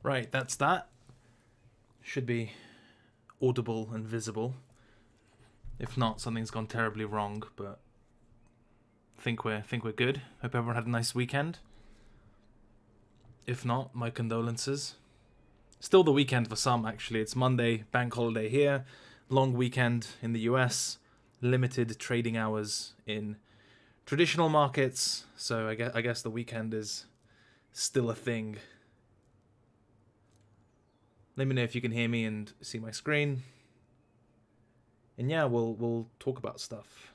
Right, that's that. Should be audible and visible. If not, something's gone terribly wrong, but think we're good. Hope everyone had a nice weekend. If not, my condolences. Still the weekend for some, actually. It's Monday, bank holiday here, long weekend in the US, limited trading hours in traditional markets, so I guess the weekend is still a thing. Let me know if you can hear me and see my screen. And yeah, we'll talk about stuff.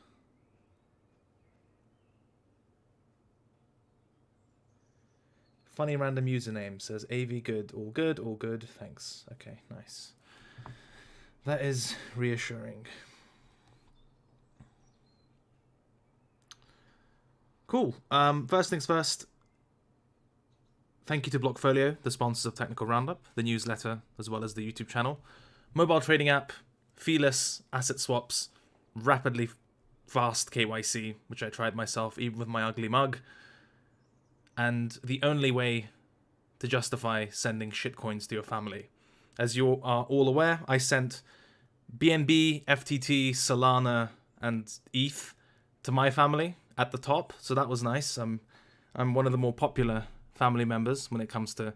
Funny random username says AV good, all good, all good. Thanks. Okay, nice. That is reassuring. Cool. First things first. Thank you to Blockfolio, the sponsors of Technical Roundup, the newsletter, as well as the YouTube channel. Mobile trading app, feeless asset swaps, rapidly fast KYC, which I tried myself even with my ugly mug. And the only way to justify sending shitcoins to your family. As you are all aware, I sent BNB, FTT, Solana, and ETH to my family at the top, so that was nice. I'm one of the more popular family members when it comes to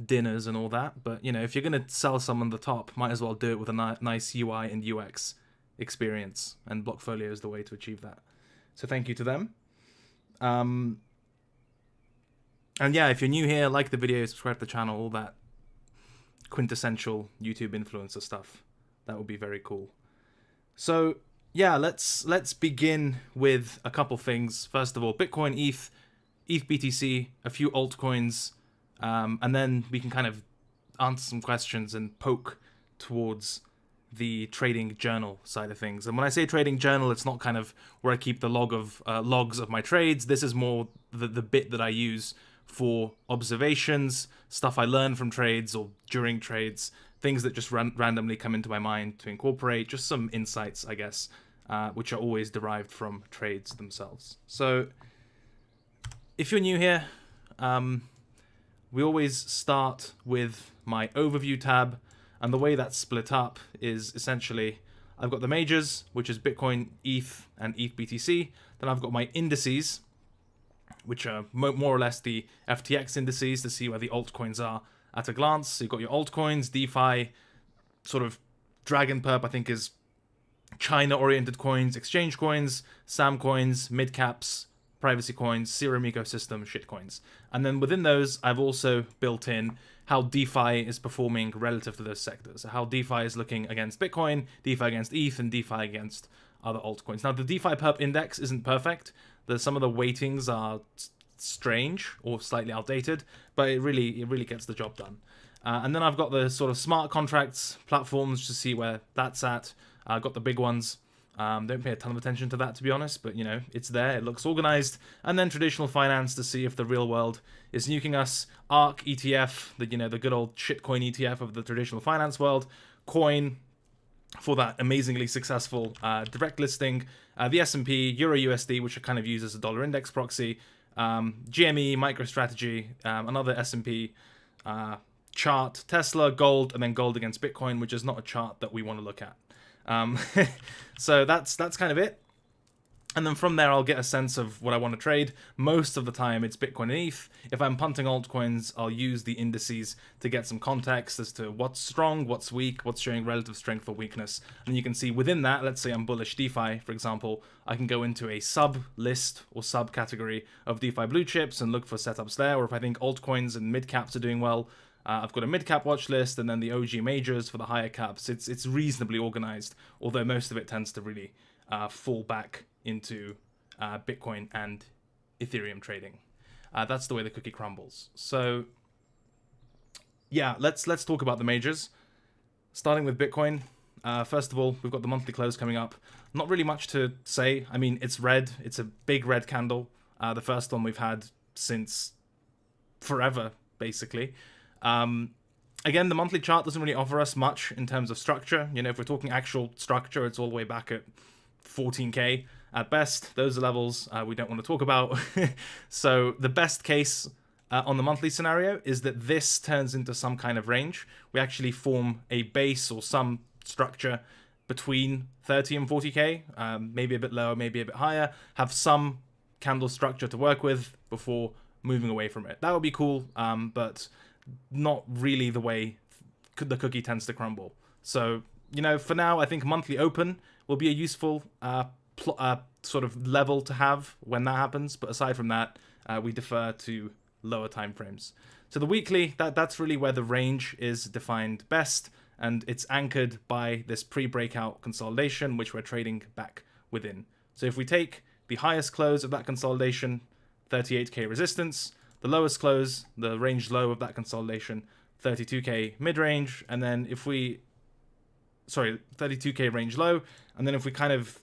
dinners and all that, but you know, if you're going to sell someone the top, might as well do it with a nice UI and UX experience, and Blockfolio is the way to achieve that. So thank you to them. And yeah, if you're new here, like the video, subscribe to the channel, all that quintessential YouTube influencer stuff. That would be very cool. So yeah, let's begin with a couple things. First of all, Bitcoin, ETH BTC, a few altcoins, and then we can kind of answer some questions and poke towards the trading journal side of things. And when I say trading journal, it's not kind of where I keep the logs of my trades. This is more the bit that I use for observations, stuff I learn from trades or during trades, things that just randomly come into my mind to incorporate, just some insights, I guess, which are always derived from trades themselves. So if you're new here, we always start with my overview tab, and the way that's split up is essentially I've got the majors, which is Bitcoin, ETH, and ETH BTC. Then I've got my indices, which are more or less the FTX indices to see where the altcoins are at a glance. So you've got your altcoins, DeFi, sort of Dragon Perp, I think is China-oriented coins, exchange coins, SAM coins, mid-caps, privacy coins, Serum ecosystem, shitcoins. And then within those, I've also built in how DeFi is performing relative to those sectors. So how DeFi is looking against Bitcoin, DeFi against ETH, and DeFi against other altcoins. Now, the DeFi perp index isn't perfect. Some of the weightings are strange or slightly outdated, but it really gets the job done. And then I've got the sort of smart contracts platforms to see where that's at. I've got the big ones. Don't pay a ton of attention to that, to be honest, but you know, it's there, it looks organized. And then traditional finance to see if the real world is nuking us. ARK ETF, the good old shitcoin ETF of the traditional finance world. Coin for that amazingly successful direct listing. The S&P, Euro USD, which I kind of use as a dollar index proxy. GME, MicroStrategy, another S&P chart, Tesla, gold, and then gold against Bitcoin, which is not a chart that we want to look at. So that's kind of it. And then from there, I'll get a sense of what I want to trade. Most of the time, it's Bitcoin and ETH. If I'm punting altcoins, I'll use the indices to get some context as to what's strong, what's weak, what's showing relative strength or weakness. And you can see within that, let's say I'm bullish DeFi, for example, I can go into a sub-list or sub-category of DeFi blue chips and look for setups there. Or if I think altcoins and mid-caps are doing well, I've got a mid-cap watch list and then the OG majors for the higher caps. It's reasonably organized, although most of it tends to really fall back into Bitcoin and Ethereum trading. That's the way the cookie crumbles. So yeah, let's talk about the majors. Starting with Bitcoin. First of all, we've got the monthly close coming up. Not really much to say. I mean, it's red. It's a big red candle. The first one we've had since forever, basically. Again, the monthly chart doesn't really offer us much in terms of structure. You know, if we're talking actual structure, it's all the way back at 14K at best. Those are levels we don't want to talk about. So the best case on the monthly scenario is that this turns into some kind of range. We actually form a base or some structure between 30 and 40k, maybe a bit lower, maybe a bit higher, have some candle structure to work with before moving away from it. That would be cool, but not really the way the cookie tends to crumble. So, you know, for now, I think monthly open will be a useful sort of level to have when that happens. But aside from that, we defer to lower time frames. So the weekly, that's really where the range is defined best, and it's anchored by this pre-breakout consolidation, which we're trading back within. So if we take the highest close of that consolidation, 38k resistance, the lowest close, the range low of that consolidation, 32k mid-range, and then if we, 32k range low, and then if we kind of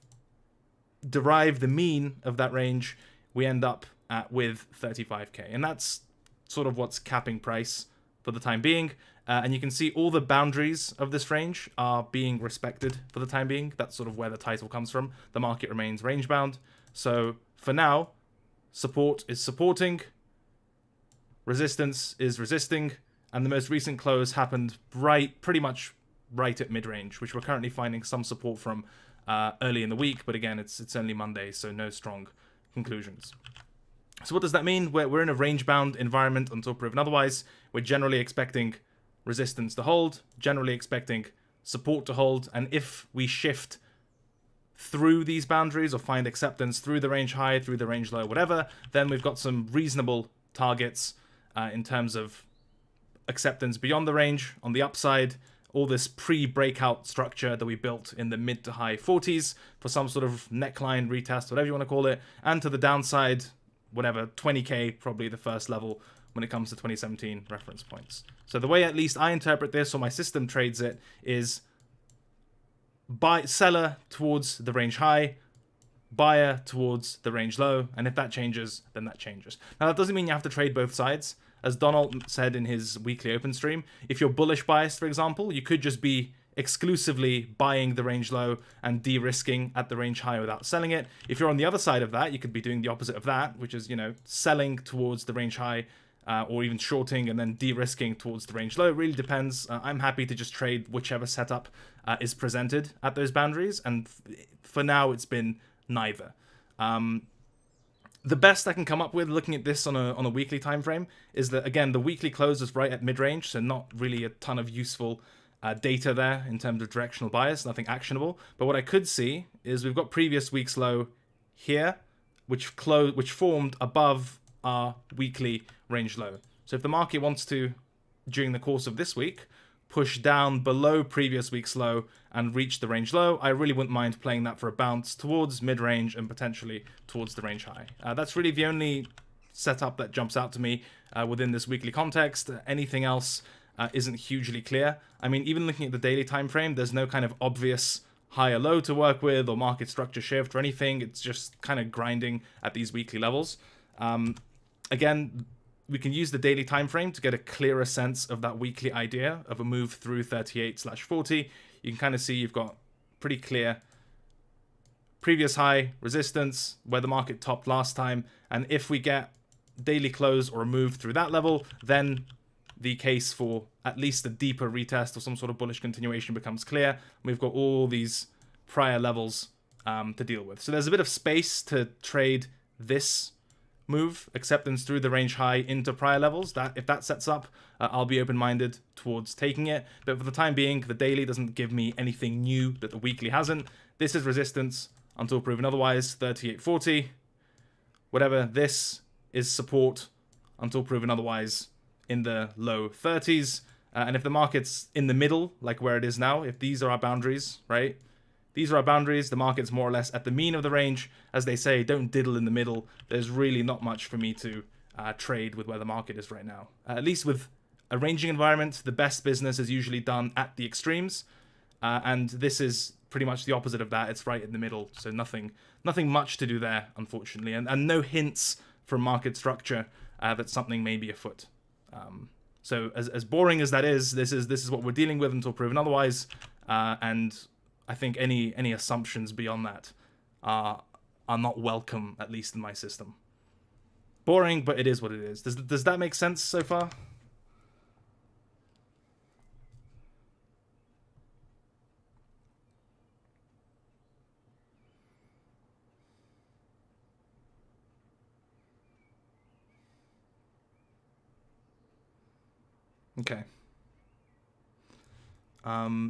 derive the mean of that range, we end up with 35k, and that's sort of what's capping price for the time being. And you can see all the boundaries of this range are being respected for the time being. That's sort of where the title comes from. The market remains range bound. So for now, support is supporting, resistance is resisting, and the most recent close happened pretty much right at mid-range, which we're currently finding some support from early in the week. But again, it's only Monday, so no strong conclusions. So what does that mean? We're in a range-bound environment until proven otherwise. We're generally expecting resistance to hold, generally expecting support to hold, and if we shift through these boundaries or find acceptance through the range high, through the range low, whatever, then we've got some reasonable targets in terms of acceptance beyond the range. On the upside, all this pre-breakout structure that we built in the mid to high 40s for some sort of neckline retest, whatever you want to call it, and to the downside, whatever, 20k, probably the first level when it comes to 2017 reference points. So the way at least I interpret this, or my system trades it, is seller towards the range high, buyer towards the range low, and if that changes, then that changes. Now that doesn't mean you have to trade both sides. As Donald said in his weekly open stream, if you're bullish biased, for example, you could just be exclusively buying the range low and de-risking at the range high without selling it. If you're on the other side of that, you could be doing the opposite of that, which is, you know, selling towards the range high, or even shorting and then de-risking towards the range low. It really depends. I'm happy to just trade whichever setup is presented at those boundaries, and for now it's been neither. The best I can come up with looking at this on a weekly time frame is that, again, the weekly close is right at mid-range, so not really a ton of useful data there in terms of directional bias, nothing actionable. But what I could see is we've got previous week's low here, which formed above our weekly range low. So if the market wants to, during the course of this week, push down below previous week's low and reach the range low, I really wouldn't mind playing that for a bounce towards mid-range and potentially towards the range high. That's really the only setup that jumps out to me within this weekly context. Anything else isn't hugely clear. I mean, even looking at the daily time frame, there's no kind of obvious high or low to work with or market structure shift or anything. It's just kind of grinding at these weekly levels. Again, we can use the daily time frame to get a clearer sense of that weekly idea of a move through 38/40. You can kind of see you've got pretty clear previous high resistance where the market topped last time, and if we get daily close or a move through that level, then the case for at least a deeper retest or some sort of bullish continuation becomes clear. We've got all these prior levels to deal with. So there's a bit of space to trade this move, acceptance through the range high into prior levels. That if that sets up, I'll be open-minded towards taking it. But for the time being, the daily doesn't give me anything new that the weekly hasn't. This is resistance until proven otherwise, 38.40. Whatever, this is support until proven otherwise in the low 30s. And if the market's in the middle, like where it is now, if these are our boundaries, right? These are our boundaries. The market's more or less at the mean of the range. As they say, don't diddle in the middle. There's really not much for me to trade with where the market is right now. At least with a ranging environment, the best business is usually done at the extremes. And this is pretty much the opposite of that. It's right in the middle. So nothing much to do there, unfortunately. And no hints from market structure that something may be afoot. So as boring as that is, this is what we're dealing with until proven otherwise. And I think any assumptions beyond that are not welcome, at least in my system. Boring, but it is what it is. Does that make sense so far? Okay.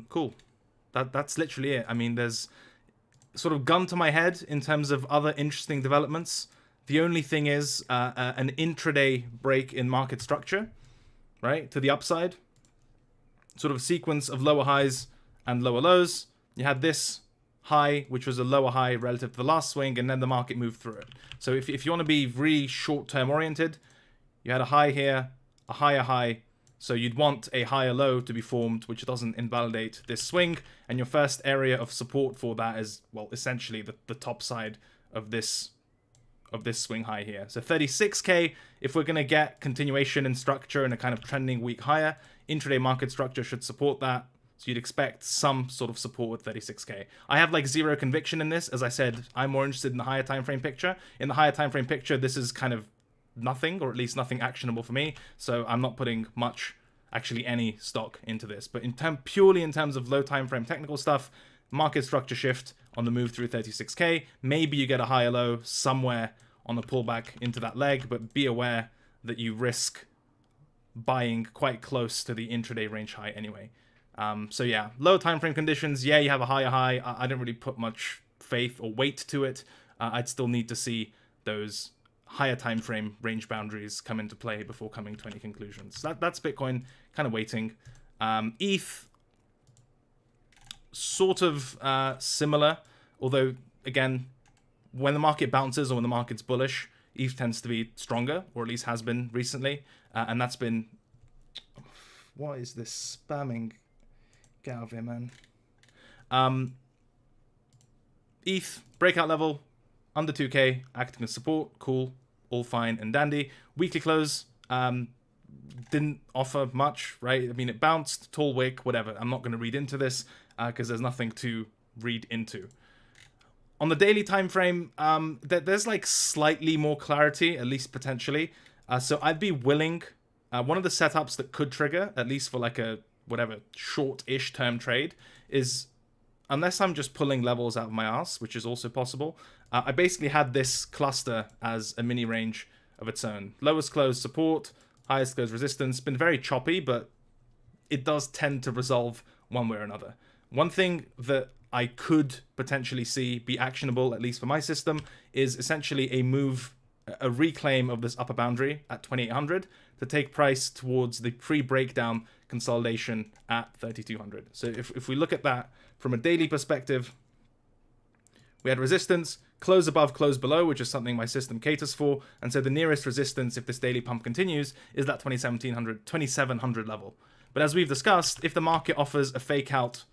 Cool. That's literally it. I mean, there's sort of gun to my head in terms of other interesting developments. The only thing is an intraday break in market structure, right, to the upside. Sort of sequence of lower highs and lower lows. You had this high, which was a lower high relative to the last swing, and then the market moved through it. So if you want to be really short-term oriented, you had a high here, a higher high. So you'd want a higher low to be formed, which doesn't invalidate this swing. And your first area of support for that is, well, essentially the top side of this swing high here. So 36K, if we're going to get continuation in structure and a kind of trending week higher, intraday market structure should support that. So you'd expect some sort of support with 36K. I have like zero conviction in this. As I said, I'm more interested in the higher time frame picture. In the higher time frame picture, this is kind of nothing, or at least nothing actionable for me. So I'm not putting much, actually any stock into this. But purely in terms of low time frame technical stuff, market structure shift on the move through 36K. Maybe you get a higher low somewhere on the pullback into that leg, but be aware that you risk buying quite close to the intraday range high anyway. So yeah, low time frame conditions. Yeah, you have a higher high. I don't really put much faith or weight to it. I'd still need to see those higher time frame range boundaries come into play before coming to any conclusions. That's Bitcoin, kind of waiting. ETH, sort of similar, although again, when the market bounces or when the market's bullish, ETH tends to be stronger, or at least has been recently, and that's been... What is this spamming? Get out of here, man. ETH, breakout level, under 2K, acting as support, cool, all fine and dandy. Weekly close, didn't offer much, right? I mean, it bounced, tall wick, whatever. I'm not going to read into this because there's nothing to read into. On the daily time frame, there's like slightly more clarity, at least potentially. So I'd be willing. One of the setups that could trigger, at least for like a whatever short-ish term trade, is unless I'm just pulling levels out of my ass, which is also possible. I basically had this cluster as a mini range of its own. Lowest close support, highest close resistance. Been very choppy, but it does tend to resolve one way or another. One thing that I could potentially see be actionable, at least for my system, is essentially a move, a reclaim of this upper boundary at 2800 to take price towards the pre-breakdown consolidation at 3200. So if we look at that from a daily perspective, we had resistance, close above, close below, which is something my system caters for. And so the nearest resistance, if this daily pump continues, is that 2700 level. But as we've discussed, if the market offers a fake out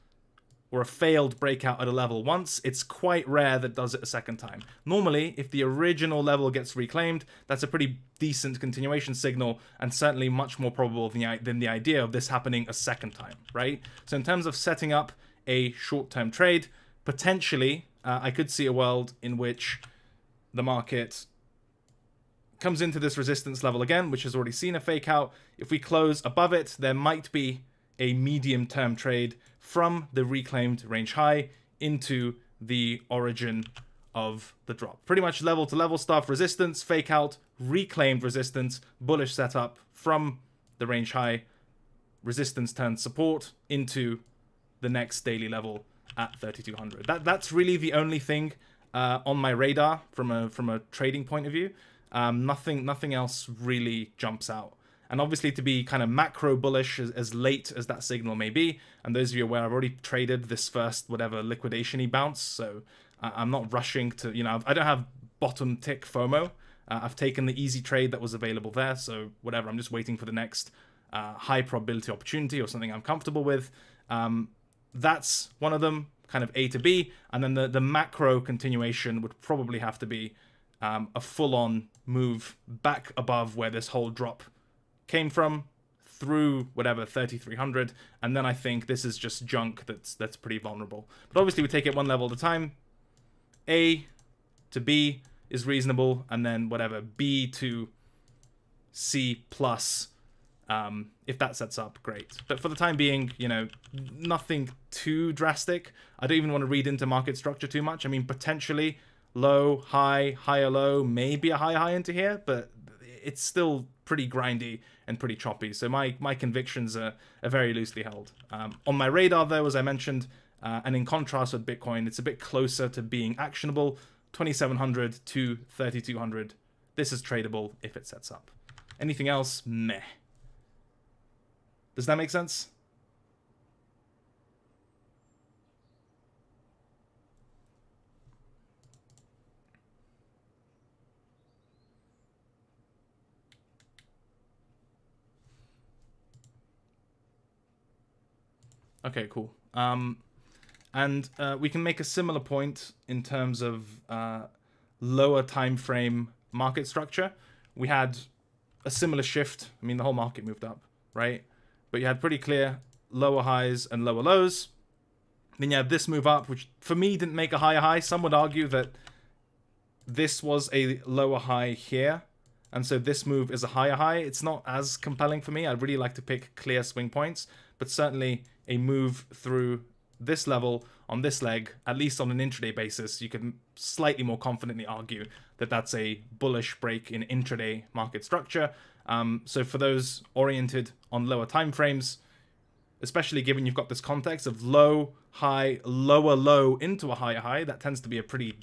or a failed breakout at a level once, it's quite rare that it does it a second time. Normally, if the original level gets reclaimed, that's a pretty decent continuation signal, and certainly much more probable than the idea of this happening a second time, right? So in terms of setting up a short-term trade, potentially, I could see a world in which the market comes into this resistance level again, which has already seen a fake out. If we close above it, there might be a medium-term trade from the reclaimed range high into the origin of the drop. Pretty much level to level stuff, resistance, fake out, reclaimed resistance, bullish setup from the range high, resistance turns support into the next daily level at 3200. That's really the only thing on my radar from a trading point of view. Nothing else really jumps out. And obviously to be kind of macro bullish as late as that signal may be, and those of you aware, I've already traded this first whatever liquidation-y bounce, so I'm not rushing to, I don't have bottom tick FOMO. I've taken the easy trade that was available there, so whatever, I'm just waiting for the next high probability opportunity or something I'm comfortable with. That's one of them, kind of A to B, and then the macro continuation would probably have to be a full-on move back above where this whole drop came from, through whatever 3300, and then I think this is just junk that's pretty vulnerable. But obviously we take it one level at a time. A to B, is reasonable, and then whatever, B to C plus, if that sets up, great. But for the time being, you know, nothing too drastic. I don't even want to read into market structure too much. I mean, potentially low, high, higher, low, maybe a high into here, but it's still pretty grindy and pretty choppy. So my convictions are very loosely held. On my radar, though, as I mentioned, and in contrast with Bitcoin, it's a bit closer to being actionable. 2,700 to 3,200. This is tradable if it sets up. Anything else? Meh. Does that make sense? Okay, cool. And we can make a similar point in terms of lower time frame market structure. We had a similar shift. I mean, the whole market moved up, right? But you had pretty clear lower highs and lower lows. Then you had this move up, which for me didn't make a higher high. Some would argue that this was a lower high here, and so this move is a higher high. It's not as compelling for me. I'd really like to pick clear swing points, but certainly a move through this level on this leg, at least on an intraday basis, you could slightly more confidently argue that that's a bullish break in intraday market structure. So for those oriented on lower time frames, especially given you've got this context of low, high, lower low into a higher high, that tends to be a pretty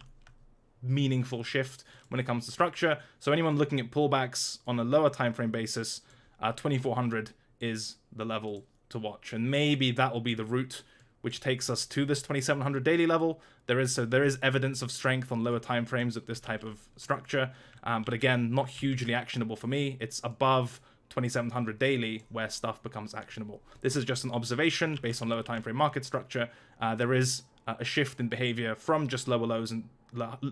meaningful shift when it comes to structure. So anyone looking at pullbacks on a lower time frame basis, 2,400 is the level to watch, and maybe that will be the route which takes us to this 2,700 daily level. There is evidence of strength on lower time frames at this type of structure, but again, not hugely actionable for me. It's above 2,700 daily where stuff becomes actionable. This is just an observation based on lower time frame market structure. There is a shift in behavior from just lower lows and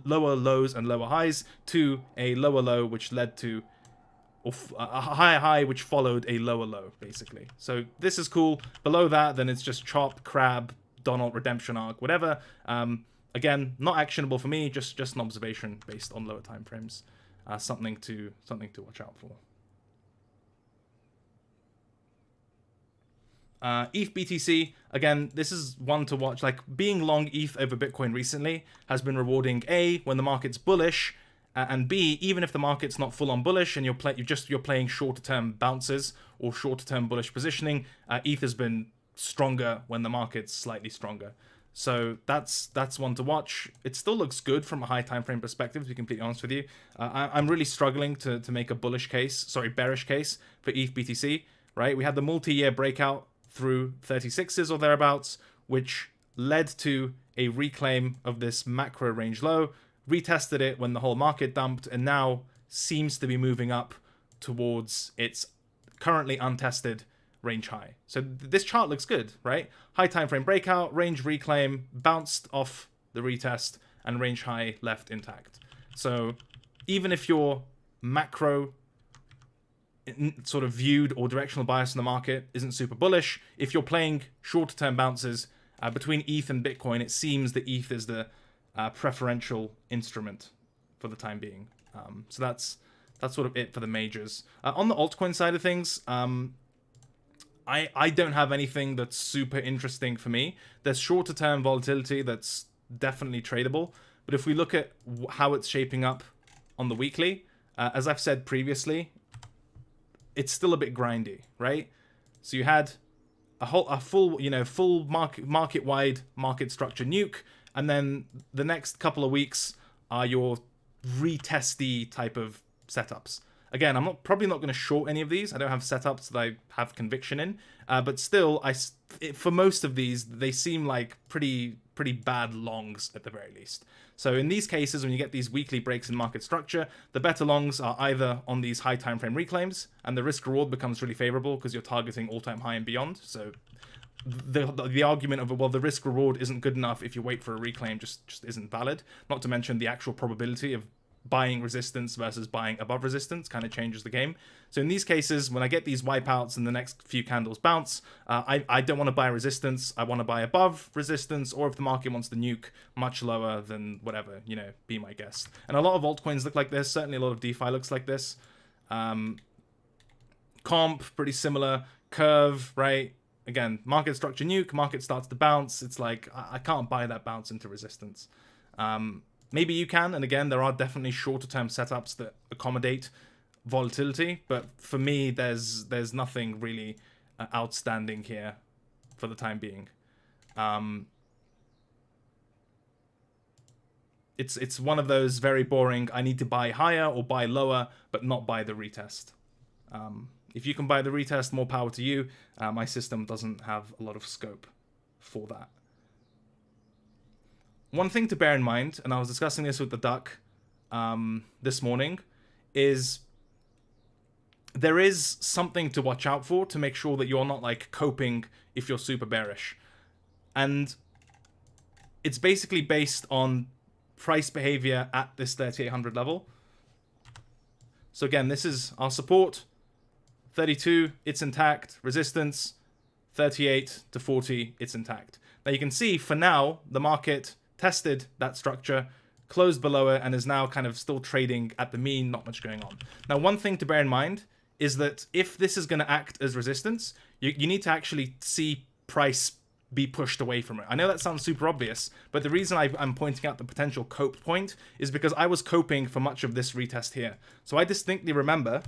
lower highs to a lower low, which led to a higher high, which followed a lower low, basically. So this is cool. Below that, then it's just chop, crab, Donald, redemption arc, whatever. Again, not actionable for me. Just an observation based on lower time frames. Something to watch out for. ETH BTC, again, this is one to watch. Like, being long ETH over Bitcoin recently has been rewarding, A, when the market's bullish, and B, even if the market's not full on bullish and you're playing shorter term bounces or shorter term bullish positioning, ETH has been stronger when the market's slightly stronger. So that's one to watch. It still looks good from a high time frame perspective, to be completely honest with you. I'm really struggling to make a bearish case for ETH BTC, right? We had the multi-year breakout through 36s or thereabouts, which led to a reclaim of this macro range low, retested it when the whole market dumped, and now seems to be moving up towards its currently untested range high. So this chart looks good, right? High time frame breakout, range reclaim, bounced off the retest, and range high left intact. So even if your macro sort of viewed or directional bias in the market isn't super bullish, if you're playing shorter term bounces between ETH and Bitcoin, it seems that ETH is the preferential instrument for the time being. So that's sort of it for the majors. On the altcoin side of things, I don't have anything that's super interesting for me. There's shorter term volatility that's definitely tradable, but if we look at how it's shaping up on the weekly, as I've said previously, it's still a bit grindy, right? So you had a full market-wide market structure nuke, and then the next couple of weeks are your retesty type of setups. Again, I'm probably not going to short any of these. I don't have setups that I have conviction in, but still, for most of these, they seem like pretty bad longs at the very least. So in these cases, when you get these weekly breaks in market structure, the better longs are either on these high time frame reclaims, and the risk reward becomes really favorable because you're targeting all-time high and beyond. So the argument of, well, the risk reward isn't good enough if you wait for a reclaim just isn't valid. Not to mention the actual probability of buying resistance versus buying above resistance kind of changes the game. So in these cases, when I get these wipeouts and the next few candles bounce, I don't want to buy resistance. I want to buy above resistance, or if the market wants to nuke much lower, then whatever, you know, be my guest. And a lot of altcoins look like this. Certainly a lot of DeFi looks like this. Comp, pretty similar. Curve, right? Again, market structure nuke, market starts to bounce. It's like, I can't buy that bounce into resistance. Maybe you can, and again, there are definitely shorter-term setups that accommodate volatility, but for me, there's nothing really outstanding here for the time being. It's one of those very boring, I need to buy higher or buy lower, but not buy the retest. If you can buy the retest, more power to you. My system doesn't have a lot of scope for that. One thing to bear in mind, and I was discussing this with the Duck this morning, is there is something to watch out for to make sure that you're not like coping if you're super bearish. And it's basically based on price behavior at this 3800 level. So again, this is our support. 32, it's intact. Resistance, 38 to 40, it's intact. Now you can see for now, the market tested that structure, closed below it, and is now kind of still trading at the mean, not much going on. Now, one thing to bear in mind is that if this is going to act as resistance, you need to actually see price be pushed away from it. I know that sounds super obvious, but the reason I'm pointing out the potential cope point is because I was coping for much of this retest here. So I distinctly remember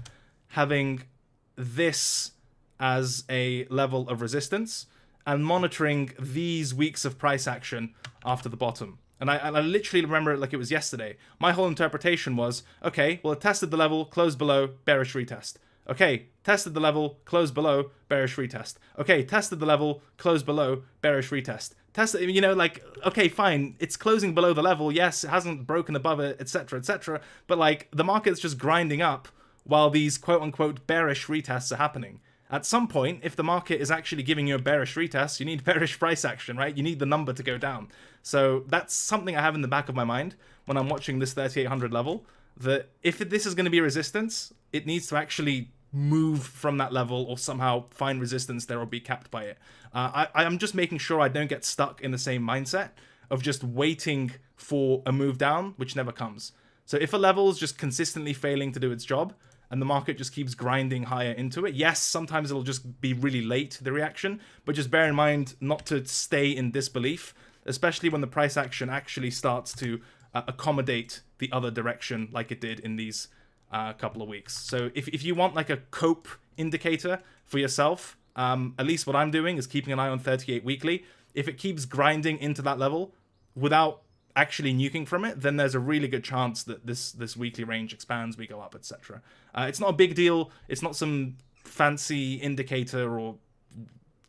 having this as a level of resistance and monitoring these weeks of price action after the bottom. And I literally remember it like it was yesterday. My whole interpretation was, okay, well, it tested the level, closed below, bearish retest. Okay, tested the level, closed below, bearish retest. Okay, tested the level, closed below, bearish retest. Tested, you know, like, okay, fine, it's closing below the level. Yes, it hasn't broken above it, etc., etc. But like, the market's just grinding up while these quote-unquote bearish retests are happening. At some point, if the market is actually giving you a bearish retest, you need bearish price action, right? You need the number to go down. So that's something I have in the back of my mind when I'm watching this 3800 level, that if this is going to be resistance, it needs to actually move from that level or somehow find resistance there or be capped by it. I'm just making sure I don't get stuck in the same mindset of just waiting for a move down, which never comes. So if a level is just consistently failing to do its job, and the market just keeps grinding higher into it. Yes, sometimes it'll just be really late, the reaction, but just bear in mind not to stay in disbelief, especially when the price action actually starts to accommodate the other direction like it did in these couple of weeks. So if you want like a cope indicator for yourself, at least what I'm doing is keeping an eye on 38 weekly. If it keeps grinding into that level without actually nuking from it, then there's a really good chance that this weekly range expands, we go up, etc. It's not a big deal. It's not some fancy indicator or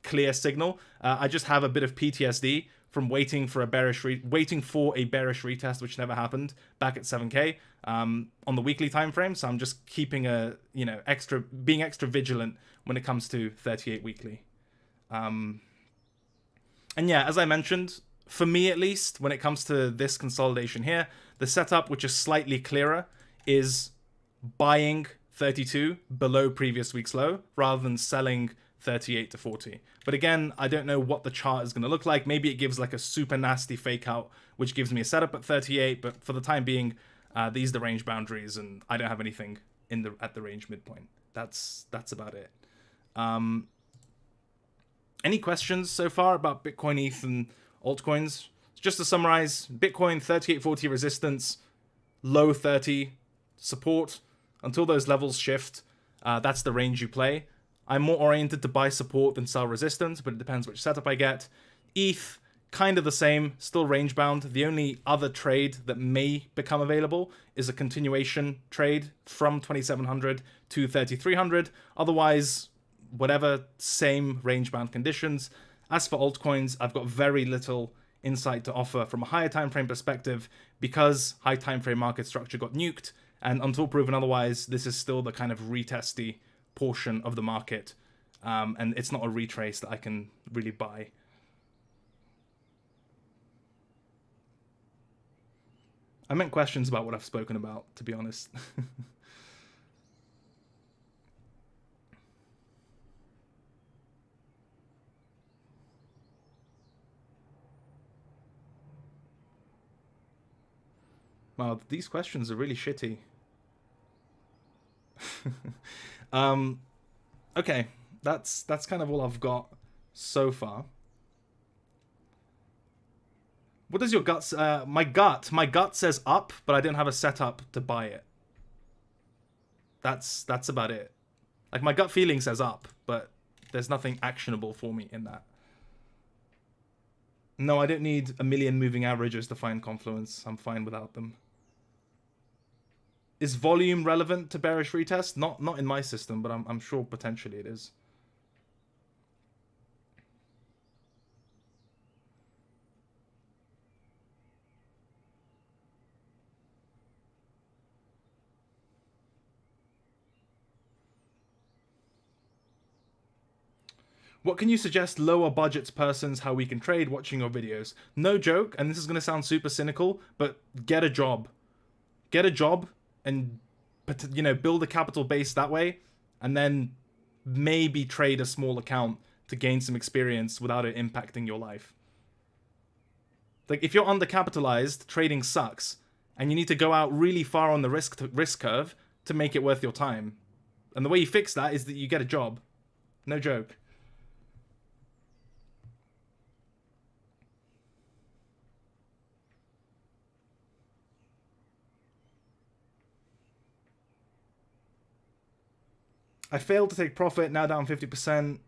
clear signal. I just have a bit of PTSD from waiting for a bearish retest, which never happened back at 7K on the weekly time frame. So I'm just keeping being extra vigilant when it comes to 38 weekly. And yeah, as I mentioned, for me at least, when it comes to this consolidation here, the setup, which is slightly clearer, is buying 32 below previous week's low rather than selling 38 to 40. But again, I don't know what the chart is going to look like. Maybe it gives like a super nasty fake out, which gives me a setup at 38. But for the time being, these are the range boundaries, and I don't have anything at the range midpoint. That's about it. Any questions so far about Bitcoin, ETH, and altcoins? Just to summarize, Bitcoin 3840 resistance, low 30 support. Until those levels shift, that's the range you play. I'm more oriented to buy support than sell resistance, but it depends which setup I get. ETH, kind of the same, still range bound. The only other trade that may become available is a continuation trade from 2700 to 3300. Otherwise, whatever, same range bound conditions. As for altcoins, I've got very little insight to offer from a higher time frame perspective because high time frame market structure got nuked, and until proven otherwise, this is still the kind of retesty portion of the market, and it's not a retrace that I can really buy. I meant questions about what I've spoken about, to be honest. Wow, these questions are really shitty. Okay, that's kind of all I've got so far. What does your gut? My gut says up, but I don't have a setup to buy it. That's about it. Like, my gut feeling says up, but there's nothing actionable for me in that. No, I don't need a million moving averages to find confluence. I'm fine without them. Is volume relevant to bearish retest? Not in my system, but I'm sure potentially it is. What can you suggest lower budgets persons how we can trade watching your videos? No joke, and this is going to sound super cynical, but get a job. Get a job and, you know, build a capital base that way, and then maybe trade a small account to gain some experience without it impacting your life. Like, if you're undercapitalized, trading sucks, and you need to go out really far on the risk curve to make it worth your time. And the way you fix that is that you get a job. No joke. I failed to take profit, now down 50%.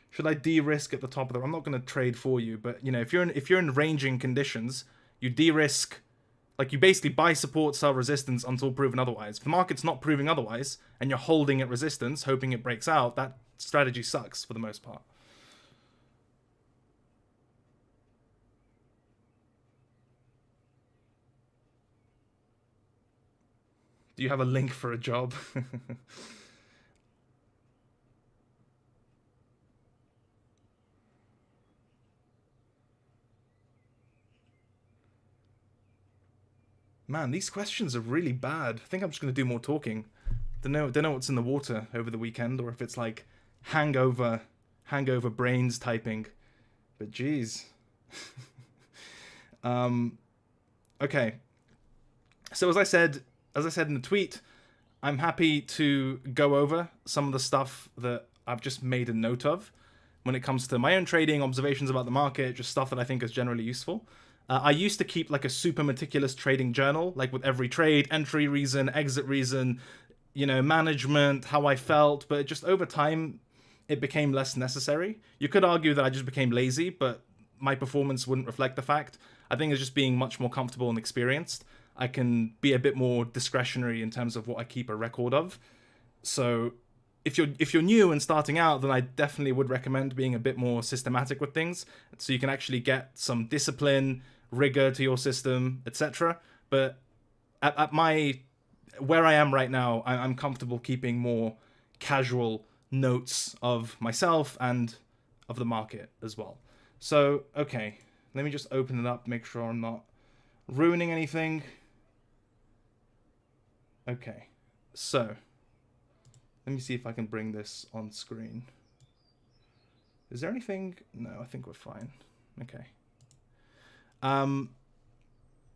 Should I de-risk at the top of the... I'm not going to trade for you, but, you know, if you're in ranging conditions, you de-risk. Like, you basically buy support, sell resistance until proven otherwise. If the market's not proving otherwise, and you're holding at resistance, hoping it breaks out, that strategy sucks for the most part. Do you have a link for a job? Man, these questions are really bad. I think I'm just going to do more talking. Don't know what's in the water over the weekend, or if it's like hangover brains typing. But geez. Okay. So as I said in the tweet, I'm happy to go over some of the stuff that I've just made a note of when it comes to my own trading, observations about the market, just stuff that I think is generally useful. I used to keep like a super meticulous trading journal, like with every trade, entry reason, exit reason, you know, management, how I felt, but just over time, it became less necessary. You could argue that I just became lazy, but my performance wouldn't reflect the fact. I think it's just being much more comfortable and experienced. I can be a bit more discretionary in terms of what I keep a record of. So if you're new and starting out, then I definitely would recommend being a bit more systematic with things, so you can actually get some discipline, rigor to your system, etc. But at where I am right now, I'm comfortable keeping more casual notes of myself and of the market as well. So, okay, let me just open it up, make sure I'm not ruining anything. Okay, so let me see if I can bring this on screen. Is there anything? No, I think we're fine. Okay.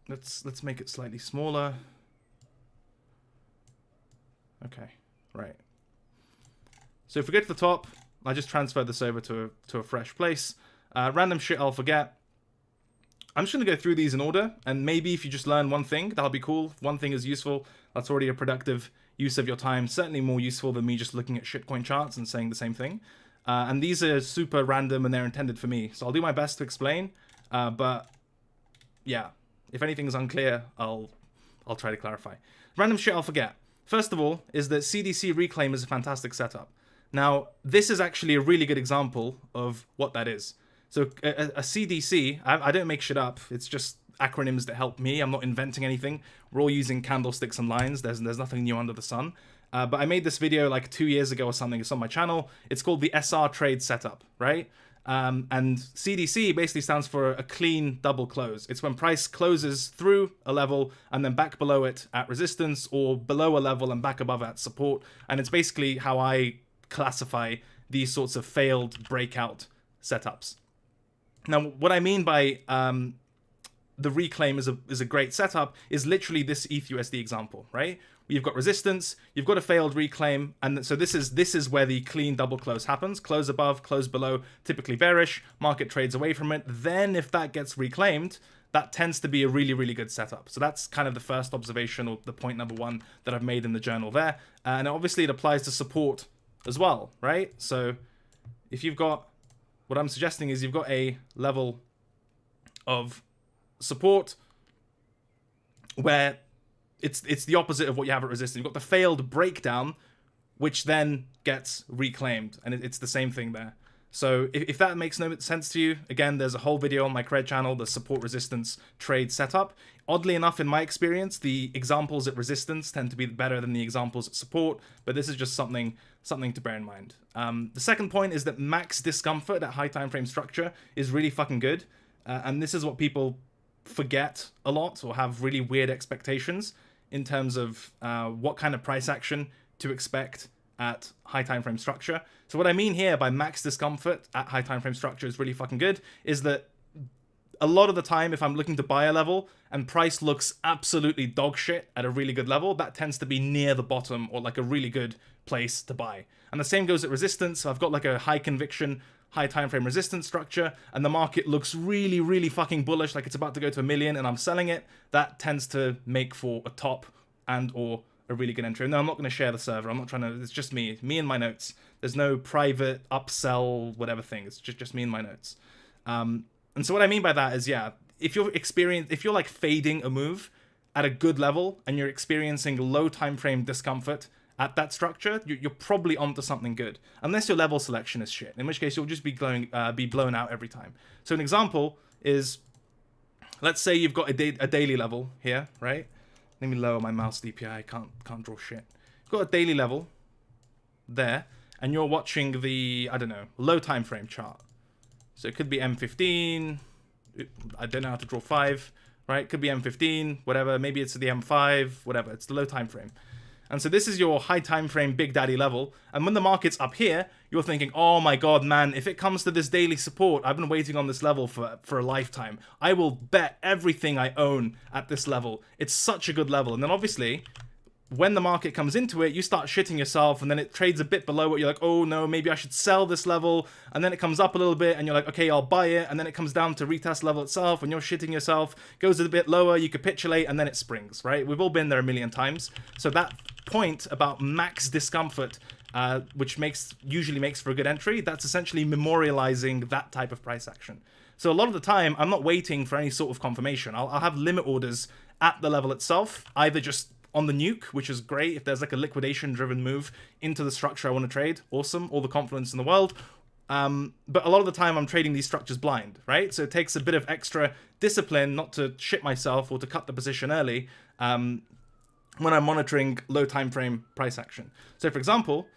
Let's make it slightly smaller. Okay, right. So if we go to the top, I just transfer this over to a fresh place. Random shit I'll forget. I'm just going to go through these in order, and maybe if you just learn one thing, that'll be cool. If one thing is useful, that's already a productive use of your time. Certainly more useful than me just looking at shitcoin charts and saying the same thing. And these are super random, and they're intended for me. So I'll do my best to explain. But yeah, if anything is unclear, I'll try to clarify. Random shit I'll forget. First of all, is that CDC Reclaim is a fantastic setup. Now, this is actually a really good example of what that is. So a CDC, I don't make shit up. It's just acronyms that help me. I'm not inventing anything. We're all using candlesticks and lines. There's nothing new under the sun. But I made this video like 2 years ago or something. It's on my channel. It's called the SR Trade Setup, right? And CDC basically stands for a clean double close. It's when price closes through a level and then back below it at resistance, or below a level and back above at support. And it's basically how I classify these sorts of failed breakout setups. Now, what I mean by the reclaim is a great setup is literally this ETHUSD example, right? You've got resistance, you've got a failed reclaim, and so this is where the clean double close happens. Close above, close below, typically bearish, market trades away from it. Then if that gets reclaimed, that tends to be a really, really good setup. So that's kind of the first observation, or the point number one that I've made in the journal there. And obviously it applies to support as well, right? So if you've got, what I'm suggesting is you've got a level of support where it's the opposite of what you have at resistance. You've got the failed breakdown, which then gets reclaimed, and it's the same thing there. So if that makes no sense to you, again, there's a whole video on my Cred channel, the support resistance trade setup. Oddly enough, in my experience, the examples at resistance tend to be better than the examples at support, but this is just something to bear in mind. The second point is that max discomfort at high time frame structure is really fucking good, and this is what people forget a lot, or have really weird expectations in terms of what kind of price action to expect at high time frame structure. So what I mean here by max discomfort at high time frame structure is really fucking good is that a lot of the time, if I'm looking to buy a level and price looks absolutely dog shit at a really good level, that tends to be near the bottom, or like a really good place to buy. And the same goes at resistance. So I've got like a high conviction, high time frame resistance structure, and the market looks really, really fucking bullish, like it's about to go to 1 million, and I'm selling it. That tends to make for a top and or a really good entry. No, I'm not going to share the server. I'm not trying to. It's just me and my notes. There's no private upsell whatever thing. It's just me and my notes. And so what I mean by that is, yeah, if you're like fading a move at a good level and you're experiencing low time frame discomfort at that structure, you're probably onto something good. Unless your level selection is shit, in which case you'll just be blown out every time. So an example is, let's say you've got a daily level here, right? Let me lower my mouse DPI. I can't draw shit. You've got a daily level there, and you're watching the, I don't know, low time frame chart. So it could be M15. I don't know how to draw 5, right? It could be M15, whatever. Maybe it's the M5, whatever. It's the low time frame. And so this is your high time frame Big Daddy level. And when the market's up here, you're thinking, oh my God, man, if it comes to this daily support, I've been waiting on this level for a lifetime. I will bet everything I own at this level. It's such a good level. And then obviously, when the market comes into it, you start shitting yourself, and then it trades a bit below it. You're like, oh no, maybe I should sell this level. And then it comes up a little bit, and you're like, okay, I'll buy it. And then it comes down to retest level itself, and you're shitting yourself. Goes a bit lower, you capitulate, and then it springs, right? We've all been there a million times. So that point about max discomfort, which usually makes for a good entry, that's essentially memorializing that type of price action. So a lot of the time, I'm not waiting for any sort of confirmation. I'll have limit orders at the level itself, either just on the nuke, which is great. If there's like a liquidation driven move into the structure I want to trade, awesome, all the confidence in the world. But a lot of the time I'm trading these structures blind, right? So it takes a bit of extra discipline not to shit myself or to cut the position early when I'm monitoring low time frame price action. So for example,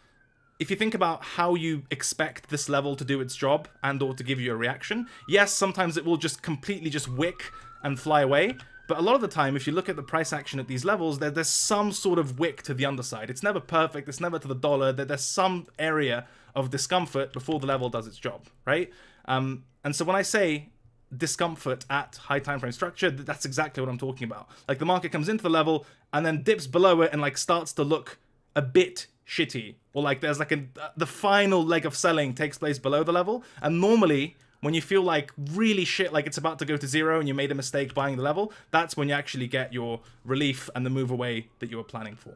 if you think about how you expect this level to do its job and or to give you a reaction, yes, sometimes it will just completely just wick and fly away. But a lot of the time, if you look at the price action at these levels, there's some sort of wick to the underside. It's never perfect. It's never to the dollar. There's some area of discomfort before the level does its job, right? And so when I say discomfort at high time frame structure, that's exactly what I'm talking about. Like the market comes into the level and then dips below it and like starts to look a bit shitty, or like there's like the final leg of selling takes place below the level. And normally, when you feel like really shit, like it's about to go to zero and you made a mistake buying the level, that's when you actually get your relief and the move away that you were planning for.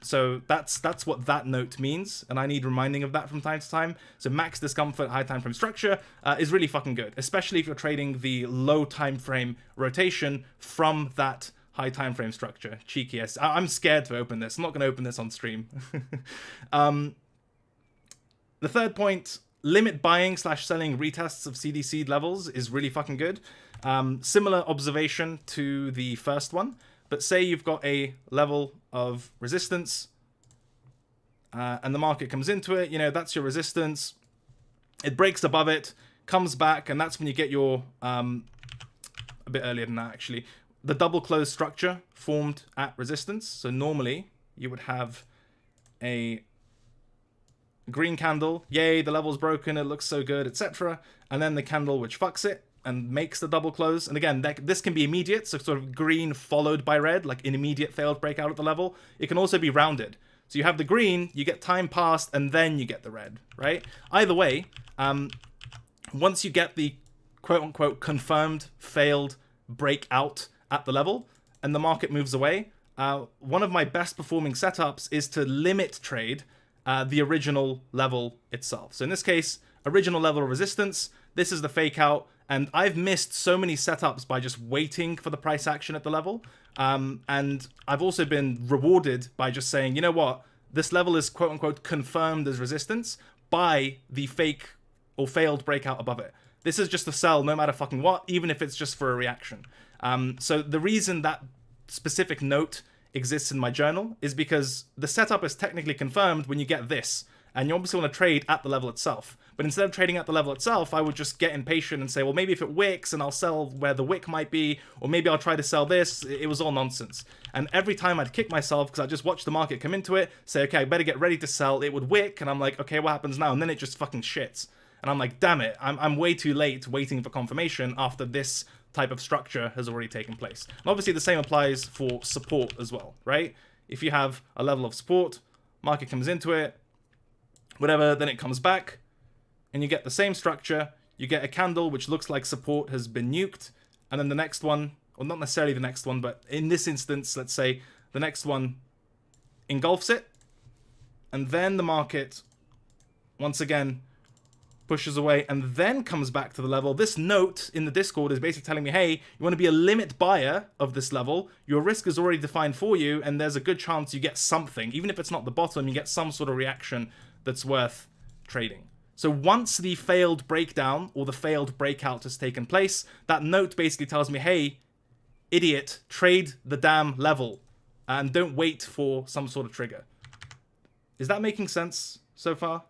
So that's what that note means, and I need reminding of that from time to time. So max discomfort, high time frame structure is really fucking good, especially if you're trading the low time frame rotation from that high time frame structure. Cheeky. I'm scared to open this. I'm not going to open this on stream. The third point, limit buying / selling retests of CDC levels is really fucking good. Similar observation to the first one, but say you've got a level of resistance and the market comes into it, you know, that's your resistance. It breaks above it, comes back, and that's when you get your, a bit earlier than that actually, the double close structure formed at resistance. So normally you would have a green candle, yay, the level's broken, it looks so good, etc. And then the candle which fucks it and makes the double close. And again, this can be immediate, so sort of green followed by red, like an immediate failed breakout at the level. It can also be rounded. So you have the green, you get time passed, and then you get the red, right? Either way, once you get the quote-unquote confirmed failed breakout at the level, and the market moves away, one of my best performing setups is to limit trade the original level itself. So in this case, original level of resistance, this is the fake out, and I've missed so many setups by just waiting for the price action at the level. And I've also been rewarded by just saying, you know what, this level is quote unquote confirmed as resistance by the fake or failed breakout above it. This is just a sell no matter fucking what, even if it's just for a reaction. So the reason that specific note exists in my journal is because the setup is technically confirmed when you get this, and you obviously want to trade at the level itself. But instead of trading at the level itself, I would just get impatient and say, well, maybe if it wicks and I'll sell where the wick might be, or maybe I'll try to sell this. It was all nonsense. And every time I'd kick myself because I just watched the market come into it, say, okay, I better get ready to sell. It would wick, and I'm like, okay, what happens now? And then it just fucking shits. And I'm like, damn it, I'm way too late waiting for confirmation after this type of structure has already taken place. And obviously the same applies for support as well, right? If you have a level of support, market comes into it, whatever, then it comes back, and you get the same structure. You get a candle which looks like support has been nuked, and then the next one, or not necessarily the next one, but in this instance, let's say the next one engulfs it, and then the market once again pushes away and then comes back to the level. This note in the Discord is basically telling me, hey, you want to be a limit buyer of this level, your risk is already defined for you, and there's a good chance you get something. Even if it's not the bottom, you get some sort of reaction that's worth trading. So once the failed breakdown or the failed breakout has taken place, that note basically tells me, hey, idiot, trade the damn level and don't wait for some sort of trigger. Is that making sense so far?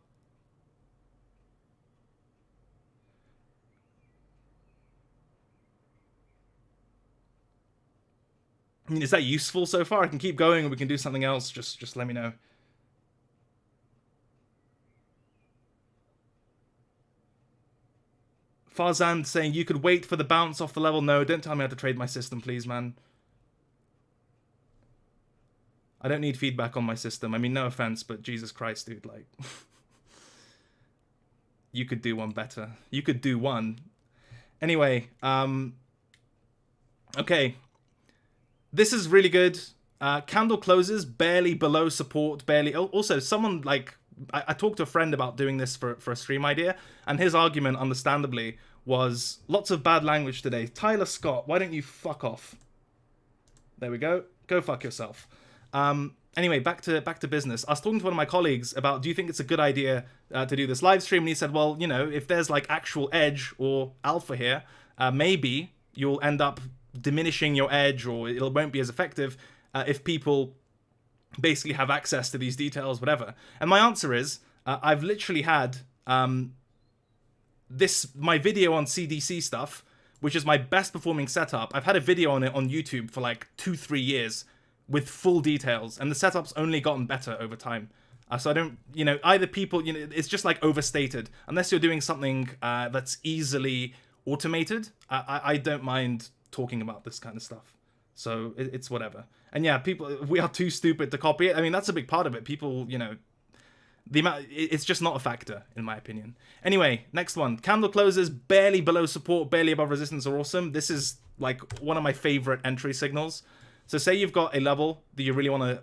I mean, is that useful so far? I can keep going or we can do something else. Just let me know. Farzan saying you could wait for the bounce off the level. No, don't tell me how to trade my system, please, man. I don't need feedback on my system. I mean, no offense, but Jesus Christ, dude, like... you could do one better. You could do one. Anyway, okay. This is really good. Candle closes barely below support, barely... Also, someone, like... I talked to a friend about doing this for a stream idea, and his argument, understandably, was lots of bad language today. Tyler Scott, why don't you fuck off? There we go. Go fuck yourself. Anyway, back to business. I was talking to one of my colleagues about, do you think it's a good idea to do this live stream? And he said, well, you know, if there's like actual edge or alpha here, maybe you'll end up diminishing your edge, or it won't be as effective if people basically have access to these details, whatever. And my answer is, I've literally had my video on CDC stuff, which is my best performing setup. I've had a video on it on YouTube for like 2-3 years with full details, and the setup's only gotten better over time. So I don't, you know, either people, you know, it's just like overstated. Unless you're doing something that's easily automated, I don't mind talking about this kind of stuff. So it's whatever. And yeah, people, we are too stupid to copy it. I mean, that's a big part of it. People, you know, the amount, it's just not a factor, in my opinion. Anyway, next one. Candle closes barely below support, barely above resistance are awesome. This is like one of my favorite entry signals. So say you've got a level that you really want to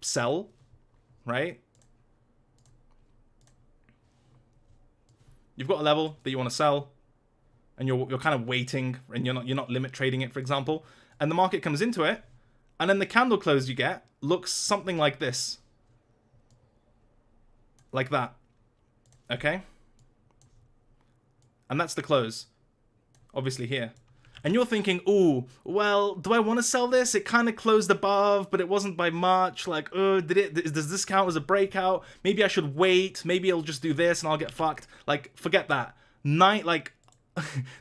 sell, right? You've got a level that you want to sell, and you're kind of waiting, and you're not limit trading it, for example. And the market comes into it, and then the candle close you get looks something like this. Like that. Okay? And that's the close. Obviously here. and you're thinking, ooh, well, do I want to sell this? It kind of closed above, but it wasn't by much. Like, does this count as a breakout? Maybe I should wait. Maybe I'll just do this and I'll get fucked. Like, forget that.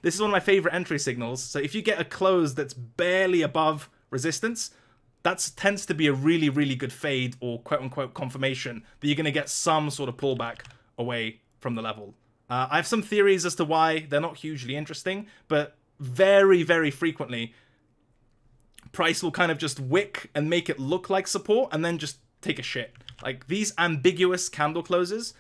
This is one of my favorite entry signals. So if you get a close that's barely above resistance, that tends to be a really, really good fade or quote-unquote confirmation that you're going to get some sort of pullback away from the level. I have some theories as to why. They're not hugely interesting, but very, very frequently, price will kind of just wick and make it look like support and then just take a shit. Like, these ambiguous candle closes,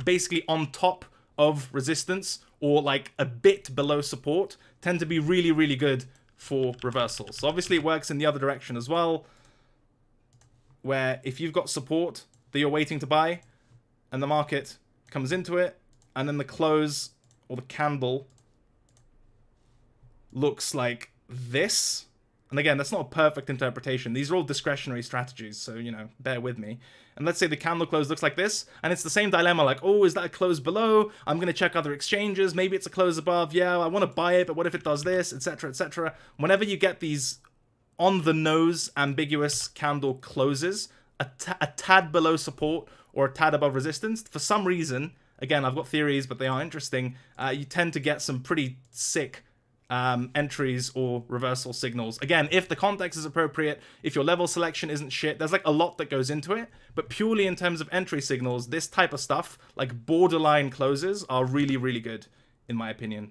basically on top of resistance or like a bit below support, tend to be really, really good for reversals. So obviously it works in the other direction as well, where if you've got support that you're waiting to buy and the market comes into it and then the close or the candle looks like this, and again, that's not a perfect interpretation. These are all discretionary strategies, so, you know, bear with me. And let's say the candle close looks like this, and it's the same dilemma, like, oh, is that a close below? I'm going to check other exchanges. Maybe it's a close above. Yeah, I want to buy it, but what if it does this, etc., etc. Whenever you get these on-the-nose ambiguous candle closes, a tad below support or a tad above resistance, for some reason, again, I've got theories, but they are interesting, you tend to get some pretty sick entries or reversal signals. Again, if the context is appropriate, if your level selection isn't shit, there's like a lot that goes into it, but purely in terms of entry signals, this type of stuff, like borderline closes, are really, really good, in my opinion.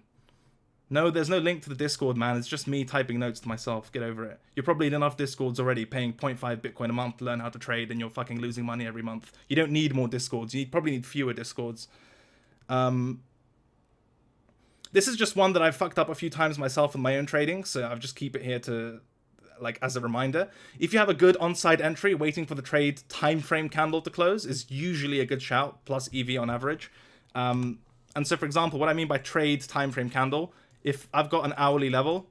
No, there's no link to the Discord, man. It's just me typing notes to myself. Get over it. You're probably in enough Discords already, paying 0.5 Bitcoin a month to learn how to trade, and you're fucking losing money every month. You don't need more Discords. You probably need fewer Discords. This is just one that I've fucked up a few times myself in my own trading, so I'll just keep it here to, like, as a reminder. If you have a good on-side entry, waiting for the trade time frame candle to close is usually a good shout, plus EV on average. And so, for example, what I mean by trade time frame candle, if I've got an hourly level,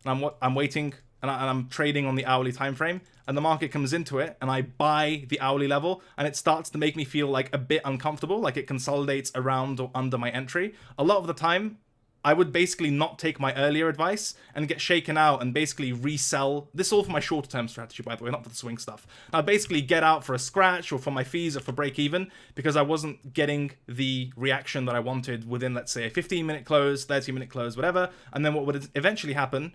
and I'm waiting, and I'm trading on the hourly time frame, and the market comes into it, and I buy the hourly level, and it starts to make me feel like a bit uncomfortable, like it consolidates around or under my entry, a lot of the time, I would basically not take my earlier advice and get shaken out and basically resell. This is all for my shorter term strategy, by the way, not for the swing stuff. I'd basically get out for a scratch or for my fees or for break even because I wasn't getting the reaction that I wanted within, let's say, a 15-minute close, 30-minute close, whatever. And then what would eventually happen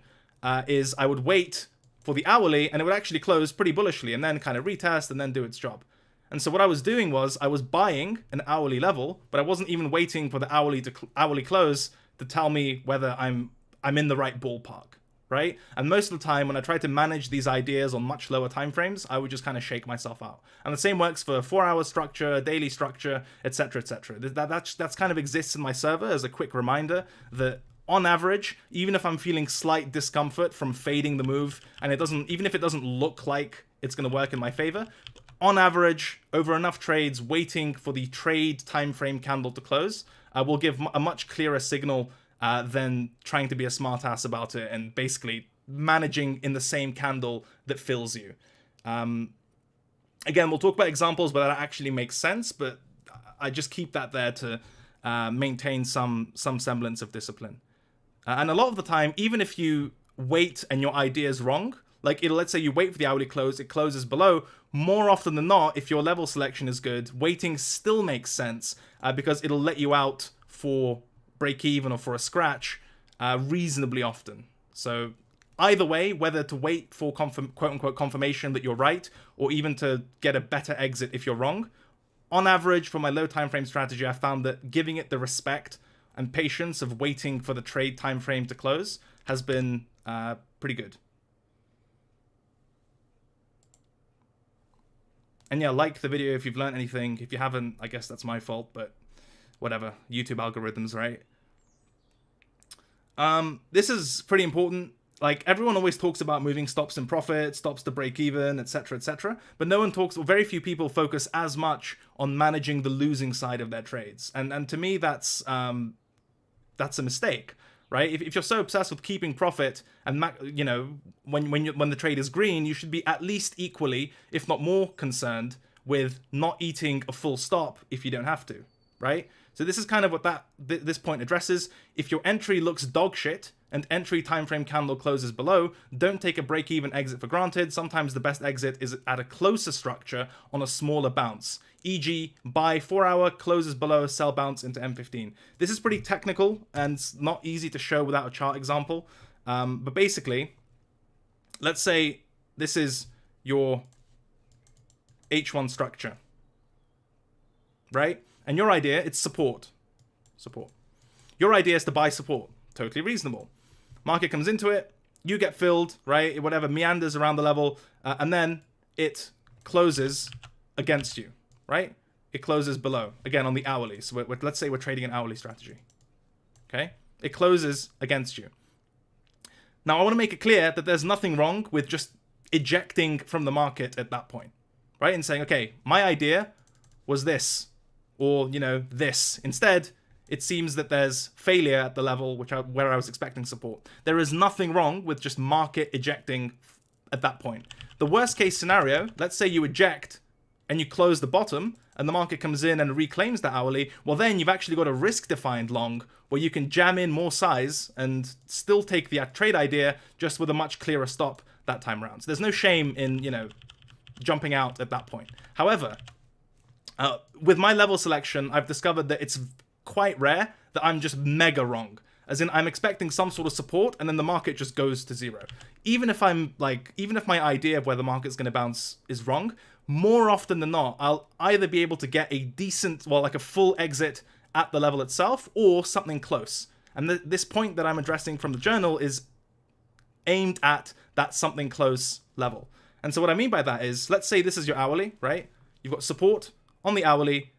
is I would wait for the hourly and it would actually close pretty bullishly and then kind of retest and then do its job. And so what I was doing was I was buying an hourly level, but I wasn't even waiting for the hourly close to tell me whether I'm in the right ballpark, right? And most of the time when I tried to manage these ideas on much lower time frames, I would just kind of shake myself out. And the same works for 4-hour structure, daily structure, etc., etc. That's kind of exists in my server as a quick reminder that on average, even if I'm feeling slight discomfort from fading the move, and even if it doesn't look like it's going to work in my favor, on average, over enough trades, waiting for the trade time frame candle to close will give a much clearer signal than trying to be a smartass about it and basically managing in the same candle that fills you. Again, we'll talk about examples where that actually makes sense, but I just keep that there to maintain some semblance of discipline. And a lot of the time, even if you wait and your idea is wrong, like let's say you wait for the hourly close, it closes below, more often than not, if your level selection is good, waiting still makes sense because it'll let you out for break even or for a scratch reasonably often. So either way, whether to wait for quote-unquote confirmation that you're right or even to get a better exit if you're wrong, on average for my low time frame strategy, I found that giving it the respect and patience of waiting for the trade time frame to close has been pretty good. And yeah, like the video if you've learned anything. If you haven't, I guess that's my fault, but whatever. YouTube algorithms, right? This is pretty important. Like, everyone always talks about moving stops in profit, stops to break even, etc., etc. But no one talks, or very few people focus as much on managing the losing side of their trades. And to me, that's a mistake. Right? If you're so obsessed with keeping profit and, you know, when the trade is green, you should be at least equally, if not more, concerned with not eating a full stop if you don't have to, right? So this is kind of what this point addresses. If your entry looks dog shit, and entry timeframe candle closes below, don't take a break-even exit for granted. Sometimes the best exit is at a closer structure on a smaller bounce. E.g., buy 4-hour, closes below, sell bounce into M15. This is pretty technical and not easy to show without a chart example. But basically, let's say this is your H1 structure, right? And your idea, it's support. Your idea is to buy support. Totally reasonable. Market comes into it, you get filled, right? Whatever, meanders around the level, and then it closes against you, right? It closes below, again, on the hourly. So let's say we're trading an hourly strategy, okay? It closes against you. Now, I want to make it clear that there's nothing wrong with just ejecting from the market at that point, right? And saying, okay, my idea was this, or, you know, this. Instead, it seems that there's failure at the level where I was expecting support. There is nothing wrong with just market ejecting at that point. The worst case scenario, let's say you eject and you close the bottom and the market comes in and reclaims the hourly, well then you've actually got a risk-defined long where you can jam in more size and still take the trade idea just with a much clearer stop that time around. So there's no shame in, you know, jumping out at that point. However, with my level selection, I've discovered that it's quite rare that I'm just mega wrong. As in, I'm expecting some sort of support and then the market just goes to zero. Even if my idea of where the market's going to bounce is wrong, more often than not, I'll either be able to get a decent, well, like a full exit at the level itself or something close. And this point that I'm addressing from the journal is aimed at that something close level. And so what I mean by that is, let's say this is your hourly, right? You've got support on the hourly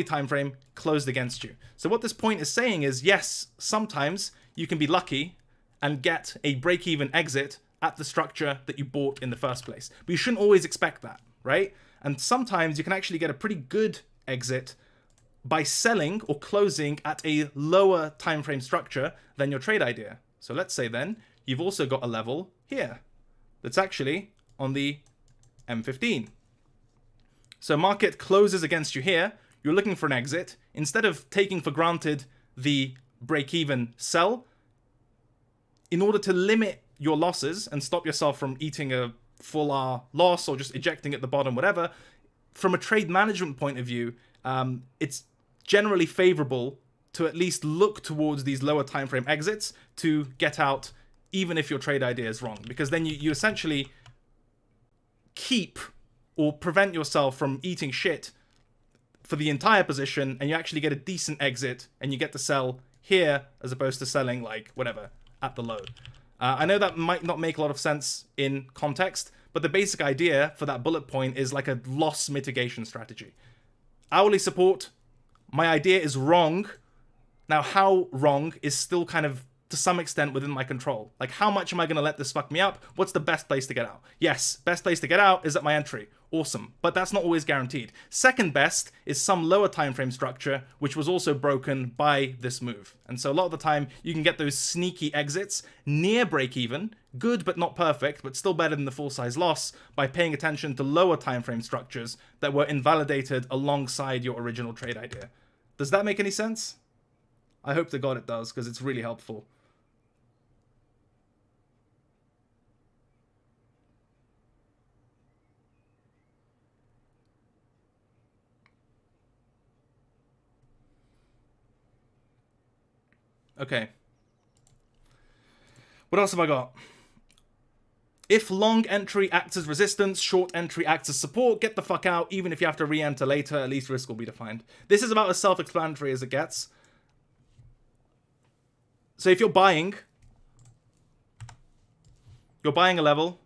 time frame closed against you. So what this point is saying is, yes, sometimes you can be lucky and get a break-even exit at the structure that you bought in the first place. But you shouldn't always expect that, right? And sometimes you can actually get a pretty good exit by selling or closing at a lower time frame structure than your trade idea. So let's say then you've also got a level here that's actually on the M15. So market closes against you here. You're looking for an exit. Instead of taking for granted the break-even sell, in order to limit your losses and stop yourself from eating a full R loss or just ejecting at the bottom, whatever, from a trade management point of view, it's generally favorable to at least look towards these lower time frame exits to get out, even if your trade idea is wrong. Because then you essentially keep or prevent yourself from eating shit for the entire position, and you actually get a decent exit and you get to sell here as opposed to selling like whatever at the low. I know that might not make a lot of sense in context, but the basic idea for that bullet point is like a loss mitigation strategy. Hourly support, my idea is wrong. Now, how wrong is still kind of to some extent within my control. Like, how much am I going to let this fuck me up? What's the best place to get out? Yes, best place to get out is at my entry. Awesome. But that's not always guaranteed. Second best is some lower time frame structure, which was also broken by this move. And so a lot of the time, you can get those sneaky exits near break even, good but not perfect, but still better than the full size loss, by paying attention to lower time frame structures that were invalidated alongside your original trade idea. Does that make any sense? I hope to God it does, because it's really helpful. Okay. What else have I got? If long entry acts as resistance, short entry acts as support, get the fuck out. Even if you have to re-enter later, at least risk will be defined. This is about as self-explanatory as it gets. So if you're buying a level,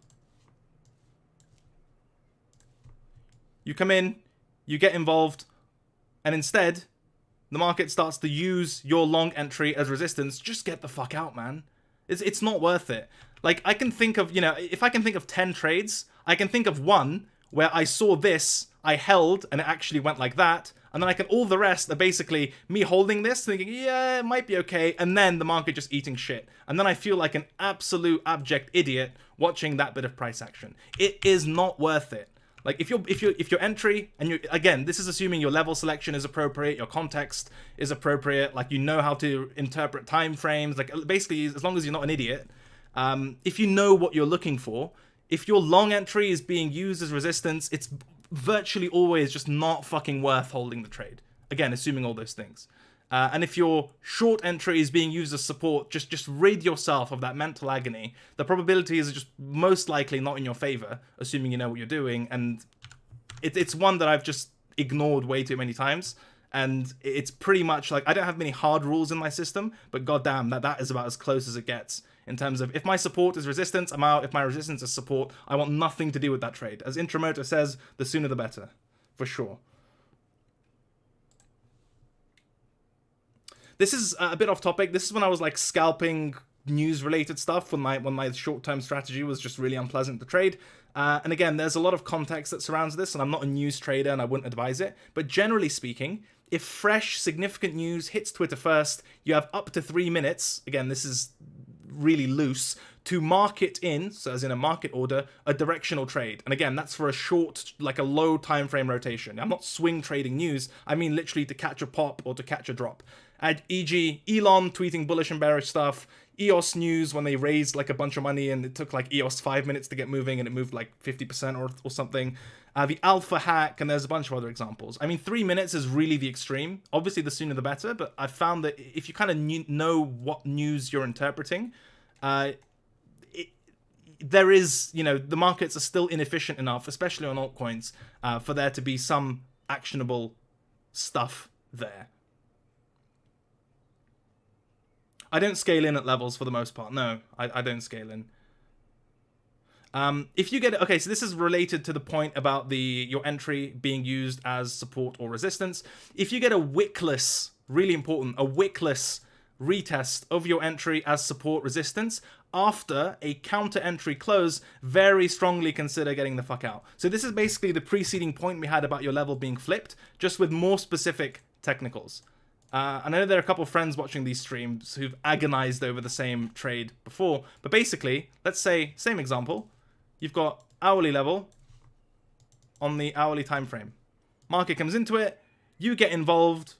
you come in, you get involved, and instead the market starts to use your long entry as resistance, just get the fuck out, man. It's not worth it. Like, I can think of, if I can think of 10 trades, I can think of one where I saw this, I held, and it actually went like that, and then all the rest are basically me holding this, thinking, yeah, it might be okay, and then the market just eating shit. And then I feel like an absolute abject idiot watching that bit of price action. It is not worth it. Like if your entry, and you, again, this is assuming your level selection is appropriate, your context is appropriate, like you know how to interpret time frames, like basically as long as you're not an idiot, if you know what you're looking for, if your long entry is being used as resistance, it's virtually always just not fucking worth holding the trade. Again, assuming all those things. And if your short entry is being used as support, just rid yourself of that mental agony. The probability is just most likely not in your favor, assuming you know what you're doing. And it's one that I've just ignored way too many times. And it's pretty much like, I don't have many hard rules in my system, but goddamn, that is about as close as it gets. In terms of, if my support is resistance, I'm out. If my resistance is support, I want nothing to do with that trade. As Intramotor says, the sooner the better. For sure. This is a bit off topic. This is when I was like scalping news-related stuff, when my short-term strategy was just really unpleasant to trade. And again, there's a lot of context that surrounds this, and I'm not a news trader, and I wouldn't advise it. But generally speaking, if fresh, significant news hits Twitter first, you have up to 3 minutes. Again, this is really loose, to market in, so as in a market order, a directional trade. And again, that's for a short, like a low time frame rotation. I'm not swing trading news. I mean literally to catch a pop or to catch a drop. E.g. Elon tweeting bullish and bearish stuff, EOS news when they raised like a bunch of money and it took like EOS 5 minutes to get moving and it moved like 50% or something. The alpha hack, and there's a bunch of other examples. I mean, 3 minutes is really the extreme. Obviously, the sooner the better, but I've found that if you kind of know what news you're interpreting, there is, the markets are still inefficient enough, especially on altcoins, for there to be some actionable stuff there. I don't scale in at levels for the most part. No, I don't scale in. If you get, okay, so this is related to the point about your entry being used as support or resistance. If you get a wickless, really important, a wickless retest of your entry as support resistance after a counter entry close, very strongly consider getting the fuck out. So this is basically the preceding point we had about your level being flipped, just with more specific technicals. I know there are a couple of friends watching these streams who've agonized over the same trade before, but basically, let's say, same example, you've got hourly level on the hourly time frame. Market comes into it, you get involved,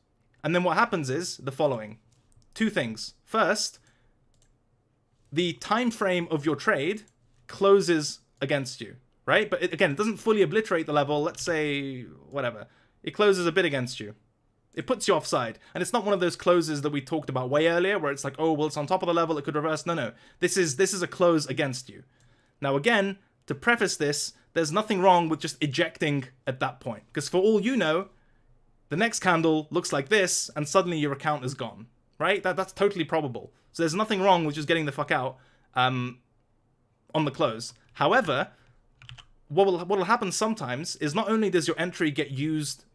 and then what happens is the following. 2 things. First, the time frame of your trade closes against you, right? But again, it doesn't fully obliterate the level. Let's say, whatever. It closes a bit against you. It puts you offside. And it's not one of those closes that we talked about way earlier, where it's like, oh, well, it's on top of the level, it could reverse. No. This is a close against you. Now, again, to preface this, there's nothing wrong with just ejecting at that point. Because for all you know, the next candle looks like this, and suddenly your account is gone. Right? That's totally probable. So there's nothing wrong with just getting the fuck out on the close. However, what will happen sometimes is not only does your entry get used,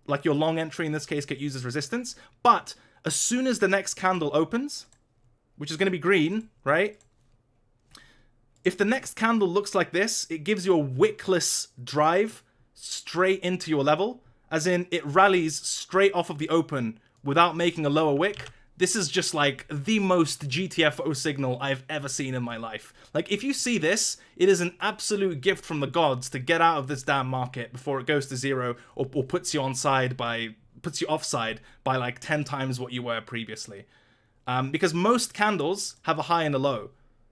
like your long entry in this case, get used as resistance, but as soon as the next candle opens, which is going to be green, right? If the next candle looks like this, it gives you a wickless drive straight into your level, as in it rallies straight off of the open without making a lower wick. This is just like the most GTFO signal I've ever seen in my life. Like, if you see this, it is an absolute gift from the gods to get out of this damn market before it goes to zero or puts you offside by like 10 times what you were previously. Because most candles have a high and a low.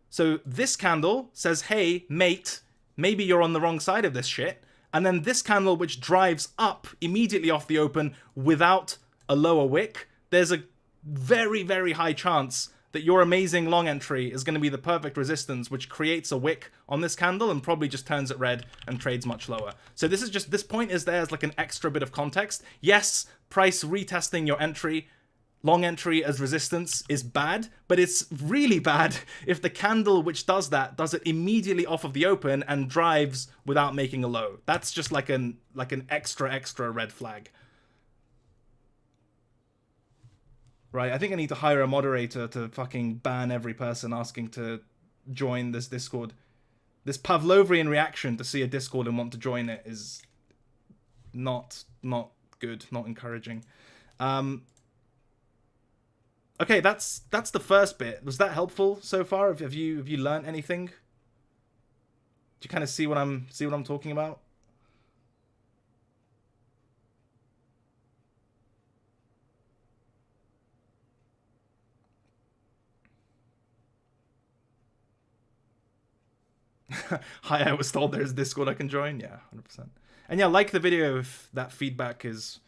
So this candle says, hey, mate, maybe you're on the wrong side of this shit. And then this candle, which drives up immediately off the open without a lower wick, there's a very, very high chance that your amazing long entry is going to be the perfect resistance, which creates a wick on this candle and probably just turns it red and trades much lower. So this point is there as like an extra bit of context. Yes, price retesting your entry, long entry as resistance is bad, but it's really bad if the candle which does that does it immediately off of the open and drives without making a low. That's just like an extra red flag. Right, I think I need to hire a moderator to fucking ban every person asking to join this Discord. This Pavlovian reaction to see a Discord and want to join it is not good, not encouraging. Okay, that's the first bit. Was that helpful so far? Have you learned anything? Do you kind of see what I'm talking about? Hi, I was told there's a Discord I can join. Yeah, 100%. And yeah, like the video if that feedback is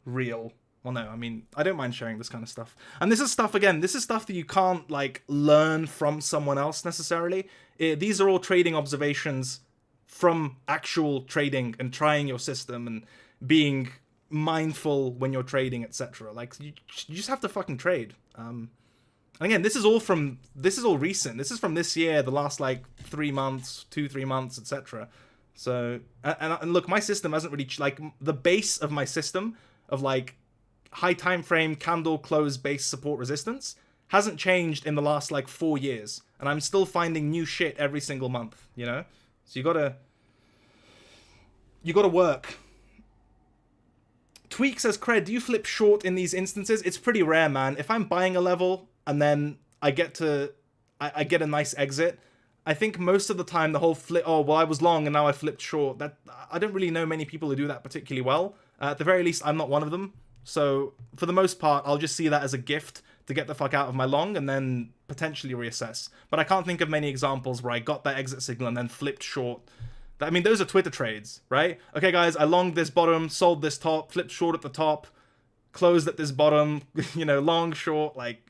real. Well, no, I mean, I don't mind sharing this kind of stuff. And this is stuff, again, this is stuff that you can't, like, learn from someone else necessarily. These are all trading observations from actual trading and trying your system and being mindful when you're trading, etc. Like, you just have to fucking trade. And again, this is all recent. This is from this year, the last, like, 3 months, 2-3 months, etc. So, and look, my system hasn't really, like, the base of my system of, like, high time frame candle close base support resistance hasn't changed in the last, like, 4 years. And I'm still finding new shit every single month, you know? So you gotta work. Tweak says, Cred, do you flip short in these instances? It's pretty rare, man. If I'm buying a level and then I get a nice exit, I think most of the time the whole flip, oh, well, I was long and now I flipped short. That I don't really know many people who do that particularly well. At the very least, I'm not one of them. So for the most part, I'll just see that as a gift to get the fuck out of my long and then potentially reassess. But I can't think of many examples where I got that exit signal and then flipped short. I mean, those are Twitter trades, right? Okay, guys, I longed this bottom, sold this top, flipped short at the top, closed at this bottom, you know, long, short, like,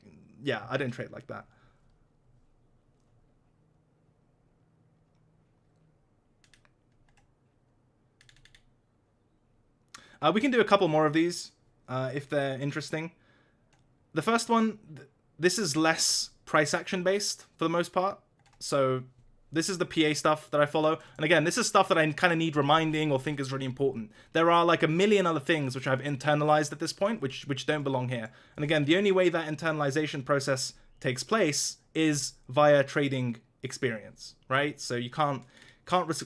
yeah, I don't trade like that. We can do a couple more of these if they're interesting. The first one, this is less price action based for the most part. So this is the PA stuff that I follow. And again, this is stuff that I kind of need reminding or think is really important. There are like a million other things which I've internalized at this point, which don't belong here. And again, the only way that internalization process takes place is via trading experience, right? So you can't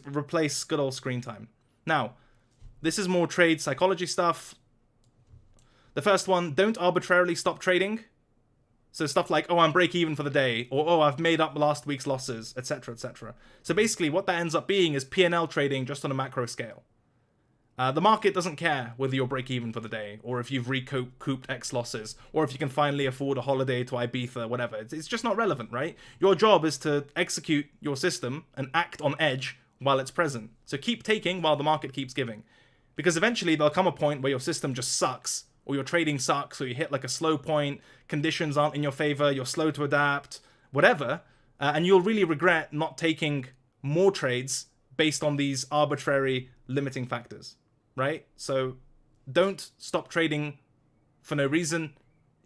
replace good old screen time. Now, this is more trade psychology stuff. The first one, don't arbitrarily stop trading. So stuff like, oh, I'm break even for the day, or oh, I've made up last week's losses, etc., etc. So basically what that ends up being is P&L trading just on a macro scale. The market doesn't care whether you're break even for the day, or if you've recouped X losses, or if you can finally afford a holiday to Ibiza, whatever. It's just not relevant, right? Your job is to execute your system and act on edge while it's present. So keep taking while the market keeps giving. Because eventually there'll come a point where your system just sucks, or your trading sucks, or you hit like a slow point, conditions aren't in your favor, you're slow to adapt, whatever, and you'll really regret not taking more trades based on these arbitrary limiting factors, right? So don't stop trading for no reason.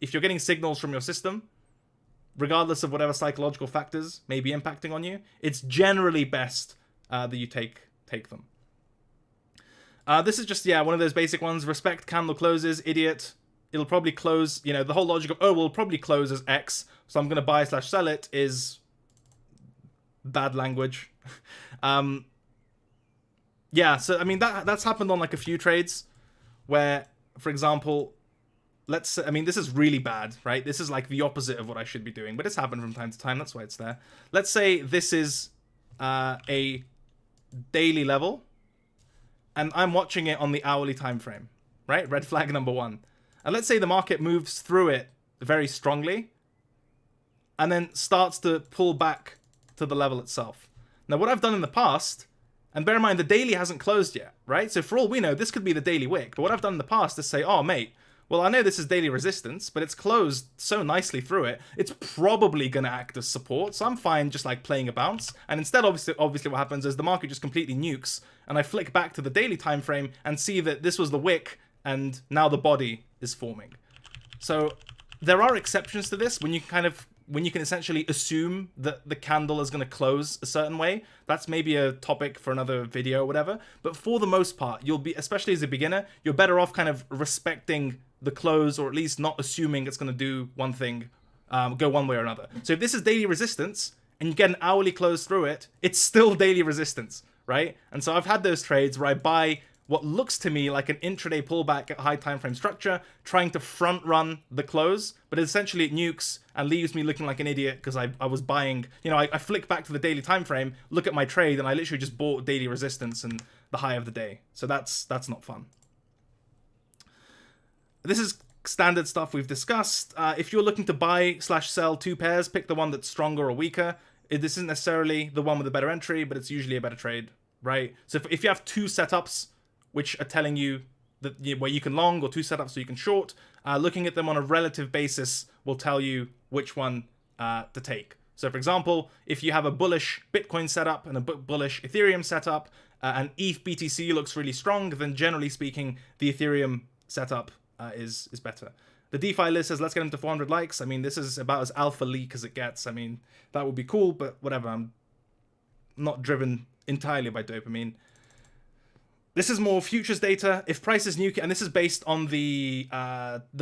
If you're getting signals from your system, regardless of whatever psychological factors may be impacting on you, it's generally best that you take them. This is just, yeah, one of those basic ones. Respect candle closes, idiot. It'll probably close, you know, the whole logic of, oh, we'll probably close as X, so I'm going to buy / sell it is bad language. Yeah, so, I mean, that's happened on, like, a few trades where, for example, let's say, I mean, this is really bad, right? This is, like, the opposite of what I should be doing, but it's happened from time to time. That's why it's there. Let's say this is a daily level, and I'm watching it on the hourly time frame, right? Red flag number 1. And let's say the market moves through it very strongly and then starts to pull back to the level itself. Now, what I've done in the past, and bear in mind, the daily hasn't closed yet, right? So for all we know, this could be the daily wick. But what I've done in the past is say, oh, mate, well, I know this is daily resistance, but it's closed so nicely through it, it's probably going to act as support, so I'm fine just like playing a bounce. And instead, obviously what happens is the market just completely nukes, and I flick back to the daily time frame and see that this was the wick, and now the body is forming. So there are exceptions to this when you can essentially assume that the candle is going to close a certain way. That's maybe a topic for another video or whatever. But for the most part, you'll be, especially as a beginner, you're better off kind of respecting the close, or at least not assuming it's going to do one thing, go one way or another. So if this is daily resistance and you get an hourly close through it, it's still daily resistance, right? And so I've had those trades where I buy what looks to me like an intraday pullback at high time frame structure, trying to front run the close, but essentially it nukes and leaves me looking like an idiot because I was buying, you know, I flick back to the daily time frame, look at my trade, and I literally just bought daily resistance and the high of the day. So that's not fun. This is standard stuff we've discussed. If you're looking to buy / sell 2 pairs, pick the one that's stronger or weaker. This isn't necessarily the one with a better entry, but it's usually a better trade, right? So if you have two setups which are telling you that where you can long, or two setups so you can short, looking at them on a relative basis will tell you which one to take. So for example, if you have a bullish Bitcoin setup and a bullish Ethereum setup, and ETH BTC looks really strong, then generally speaking, the Ethereum setup is better. The DeFi list says, let's get him to 400 likes. I mean, this is about as alpha leak as it gets. I mean, that would be cool, but whatever. I'm not driven entirely by dopamine. This is more futures data. If prices nuke, and this is based on the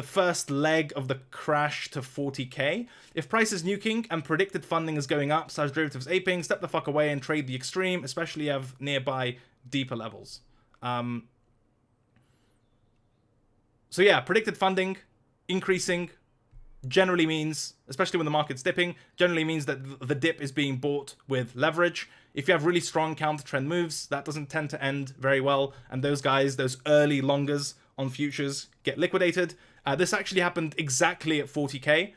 first leg of the crash to 40k. If price is nuking and predicted funding is going up, / derivatives aping, step the fuck away and trade the extreme, especially have nearby deeper levels. So yeah, predicted funding increasing generally means, especially when the market's dipping, generally means that the dip is being bought with leverage. If you have really strong counter trend moves, that doesn't tend to end very well, and those guys, those early longers on futures, get liquidated. This actually happened exactly at 40k.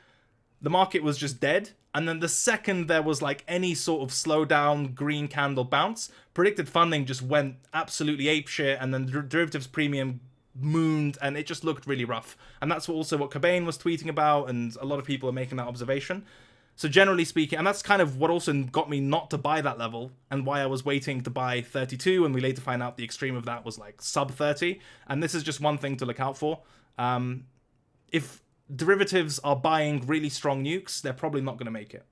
The market was just dead, and then the second there was like any sort of slowdown, green candle bounce, predicted funding just went absolutely apeshit, and then the derivatives premium mooned, and it just looked really rough. And that's also what Cobain was tweeting about, and a lot of people are making that observation. So generally speaking, and that's kind of what also got me not to buy that level, and why I was waiting to buy 32, and we later find out the extreme of that was like sub 30. And this is just one thing to look out for. If derivatives are buying really strong nukes, they're probably not going to make it.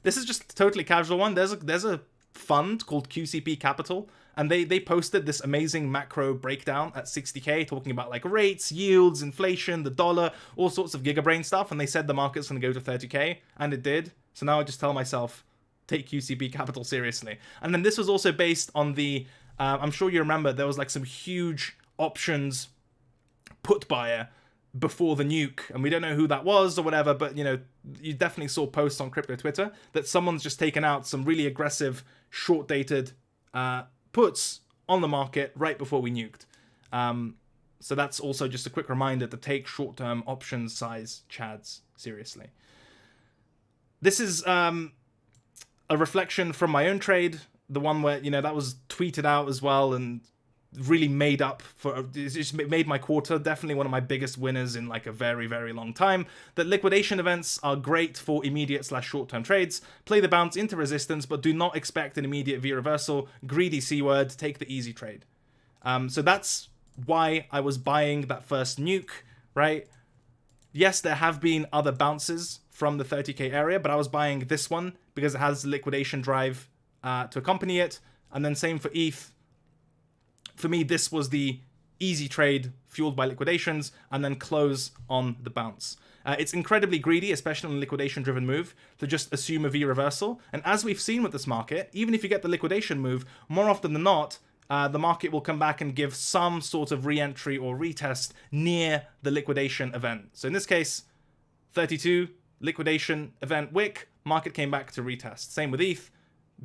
This is just a totally casual one. There's a fund called QCP Capital, and they posted this amazing macro breakdown at 60k, talking about like rates, yields, inflation, the dollar, all sorts of gigabrain stuff, and they said the market's going to go to 30k, and it did. So now I just tell myself, take QCP Capital seriously. And then this was also based on the, I'm sure you remember, there was like some huge options put buyer before the nuke, and we don't know who that was or whatever, but you know, you definitely saw posts on crypto Twitter that someone's just taken out some really aggressive short dated puts on the market right before we nuked. So that's also just a quick reminder to take short-term options size chads seriously. This is a reflection from my own trade, the one where, you know, that was tweeted out as well, and really made up for, it just made my quarter, definitely one of my biggest winners in like a very, very long time. That liquidation events are great for immediate / short-term trades. Play the bounce into resistance, but do not expect an immediate V reversal. Greedy C word, take the easy trade. So that's why I was buying that first nuke, right? Yes, there have been other bounces from the 30k area, but I was buying this one because it has liquidation drive to accompany it. And then same for ETH. For me, this was the easy trade fueled by liquidations and then close on the bounce. It's incredibly greedy, especially on a liquidation-driven move, to just assume a V reversal. And as we've seen with this market, even if you get the liquidation move, more often than not, the market will come back and give some sort of re-entry or retest near the liquidation event. So in this case, 32, liquidation event wick, market came back to retest. Same with ETH.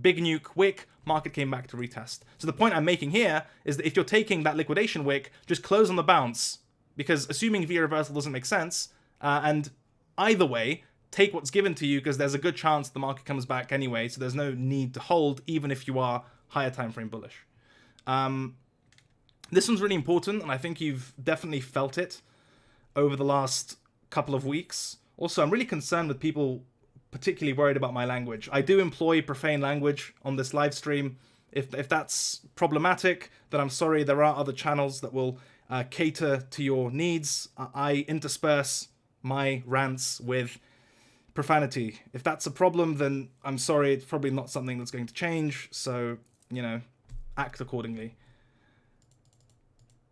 Big nuke wick, market came back to retest. So the point I'm making here is that if you're taking that liquidation wick, just close on the bounce, because assuming V reversal doesn't make sense, and either way, take what's given to you, because there's a good chance the market comes back anyway, so there's no need to hold, even if you are higher time frame bullish. This one's really important, and I think you've definitely felt it over the last couple of weeks. Also, I'm really concerned with people particularly worried about my language. I do employ profane language on this live stream. If that's problematic, then I'm sorry. There are other channels that will cater to your needs. I intersperse my rants with profanity. If that's a problem, then I'm sorry. It's probably not something that's going to change. So, you know, act accordingly.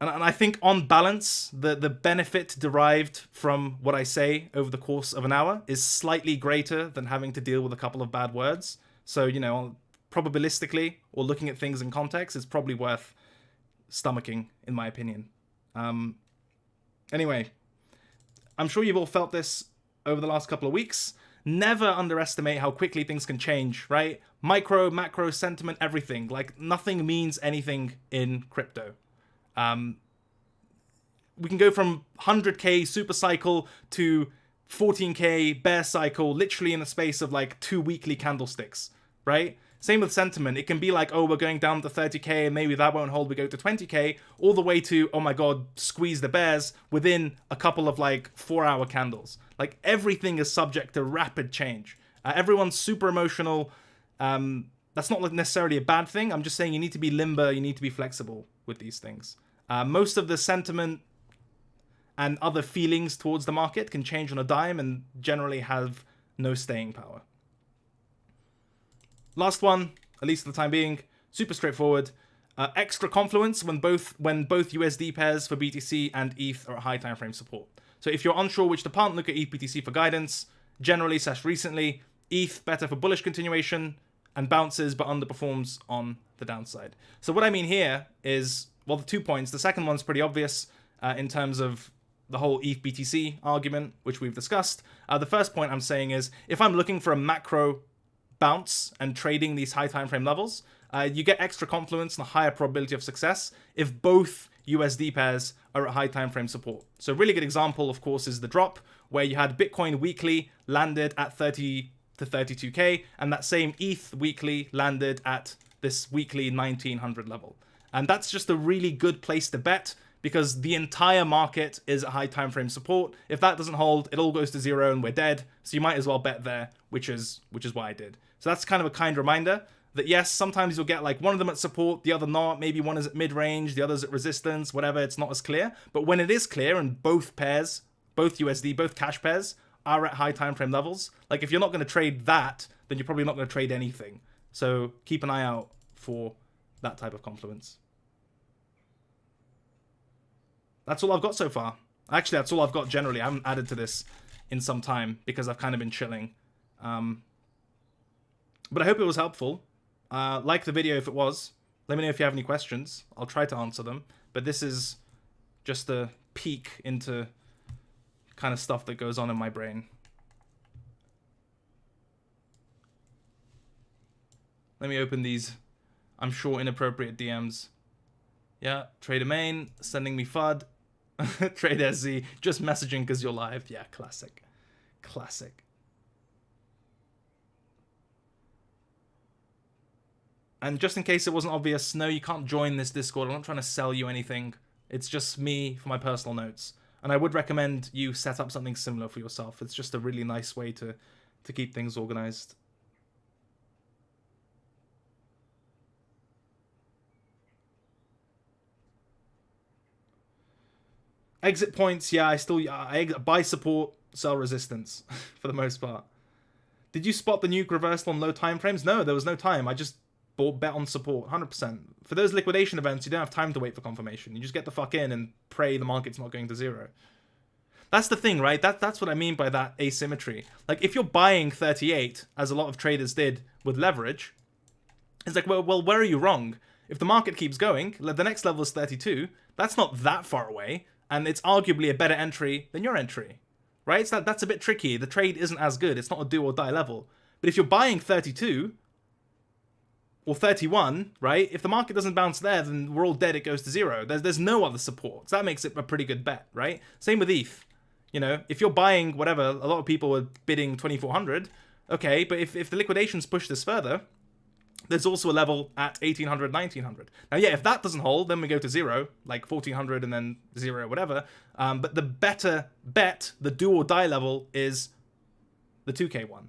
And I think on balance, the benefit derived from what I say over the course of an hour is slightly greater than having to deal with a couple of bad words. So, you know, probabilistically, or looking at things in context, it's probably worth stomaching, in my opinion. Anyway, I'm sure you've all felt this over the last couple of weeks. Never underestimate how quickly things can change, right? Micro, macro, sentiment, everything. Like, nothing means anything in crypto. We can go from 100k super cycle to 14K bear cycle literally in the space of like 2 weekly candlesticks, right? Same with sentiment. It can be like, oh, we're going down to 30K and maybe that won't hold, we go to 20K, all the way to, oh my God, squeeze the bears within a couple of like 4-hour candles. Like everything is subject to rapid change. Everyone's super emotional. That's not necessarily a bad thing. I'm just saying you need to be limber, you need to be flexible with these things. Most of the sentiment and other feelings towards the market can change on a dime and generally have no staying power. Last one, at least for the time being, super straightforward. Extra confluence when both USD pairs for BTC and ETH are at high time frame support. So if you're unsure which to punt, look at ETH BTC for guidance. Generally / recently, ETH better for bullish continuation and bounces but underperforms on the downside. So what I mean here is, well, the 2 points. The second one's pretty obvious in terms of the whole ETH BTC argument, which we've discussed. The first point I'm saying is, if I'm looking for a macro bounce and trading these high time frame levels, you get extra confluence and a higher probability of success if both USD pairs are at high time frame support. So a really good example, of course, is the drop where you had Bitcoin weekly landed at 30 to 32K, and that same ETH weekly landed at this weekly 1900 level. And that's just a really good place to bet because the entire market is at high time frame support. If that doesn't hold, it all goes to zero and we're dead. So you might as well bet there, which is what I did. So that's kind of a kind reminder that yes, sometimes you'll get like one of them at support, the other not. Maybe one is at mid-range, the other's at resistance, whatever. It's not as clear. But when it is clear and both pairs, both USD, both cash pairs are at high time frame levels, like if you're not going to trade that, then you're probably not going to trade anything. So keep an eye out for that type of confluence. That's all I've got so far. Actually, that's all I've got generally. I haven't added to this in some time because I've kind of been chilling. But I hope it was helpful. Like the video if it was. Let me know if you have any questions. I'll try to answer them. But this is just a peek into kind of stuff that goes on in my brain. Let me open these, I'm sure, inappropriate DMs. Yeah, Trader Main, sending me FUD. Trader Z, just messaging because you're live. Yeah, classic. Classic. And just in case it wasn't obvious, no, you can't join this Discord. I'm not trying to sell you anything. It's just me for my personal notes. And I would recommend you set up something similar for yourself. It's just a really nice way to keep things organized. Exit points, yeah, I buy support, sell resistance for the most part. Did you spot the nuke reversal on low time frames? No, there was no time. I just bet on support, 100%. For those liquidation events, you don't have time to wait for confirmation. You just get the fuck in and pray the market's not going to zero. That's the thing, right? That's what I mean by that asymmetry. Like, if you're buying 38, as a lot of traders did with leverage, it's like, well, where are you wrong? If the market keeps going, the next level is 32, that's not that far away, and it's arguably a better entry than your entry, right? So that's a bit tricky. The trade isn't as good. It's not a do or die level. But if you're buying 32 or 31, right? If the market doesn't bounce there, then we're all dead. It goes to zero. There's no other support. So that makes it a pretty good bet, right? Same with ETH. You know, if you're buying whatever, a lot of people were bidding 2,400. Okay, but if the liquidations push this further, there's also a level at 1,800, 1,900. Now, yeah, if that doesn't hold, then we go to zero, like 1,400 and then zero, whatever. But the better bet, the do or die level, is the 2K one.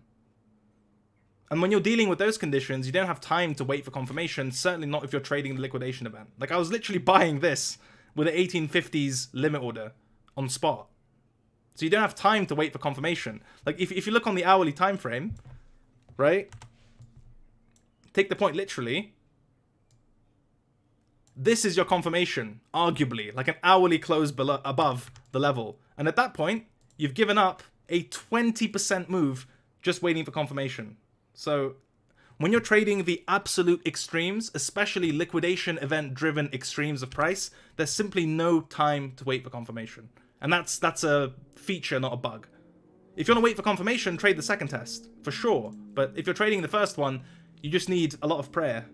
And when you're dealing with those conditions, you don't have time to wait for confirmation, certainly not if you're trading the liquidation event. Like, I was literally buying this with an 1850s limit order on spot. So you don't have time to wait for confirmation. Like, if you look on the hourly time frame, right? Take the point literally. This is your confirmation, arguably, like an hourly close above the level. And at that point, you've given up a 20% move just waiting for confirmation. So when you're trading the absolute extremes, especially liquidation event driven extremes of price, there's simply no time to wait for confirmation. And that's a feature, not a bug. If you want to wait for confirmation, trade the second test, for sure. But if you're trading the first one, you just need a lot of prayer.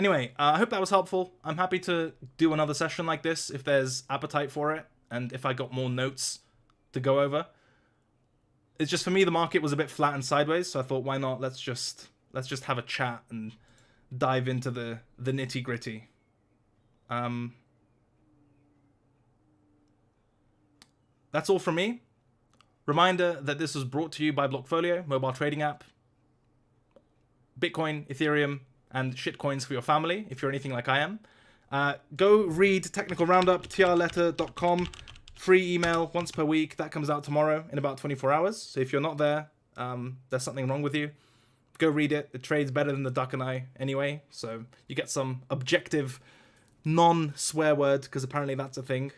Anyway, I hope that was helpful. I'm happy to do another session like this if there's appetite for it, and if I got more notes to go over. It's just, for me, the market was a bit flat and sideways, so I thought, why not? Let's just have a chat and dive into the nitty gritty. That's all from me. Reminder that this was brought to you by Blockfolio, mobile trading app. Bitcoin, Ethereum, and shitcoins for your family, if you're anything like I am. Go read Technical Roundup, trletter.com. Free email once per week. That comes out tomorrow in about 24 hours. So if you're not there, there's something wrong with you. Go read it. It trades better than the Duck and I anyway. So you get some objective, non-swear word, because apparently that's a thing.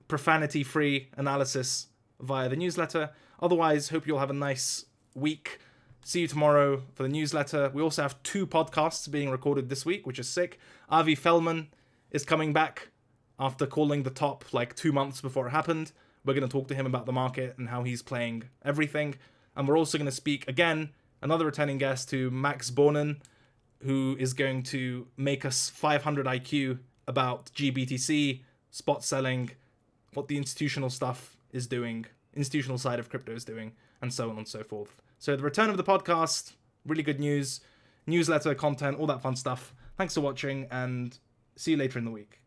Profanity-free analysis via the newsletter. Otherwise, hope you'll have a nice week. See you tomorrow for the newsletter. We also have 2 podcasts being recorded this week, which is sick. Avi Feldman is coming back after calling the top like 2 months before it happened. We're going to talk to him about the market and how he's playing everything. And we're also going to speak again, another returning guest, to Max Bornen, who is going to make us 500 IQ about GBTC, spot selling, what the institutional stuff is doing, institutional side of crypto is doing, and so on and so forth. So the return of the podcast, really good news, newsletter, content, all that fun stuff. Thanks for watching, and see you later in the week.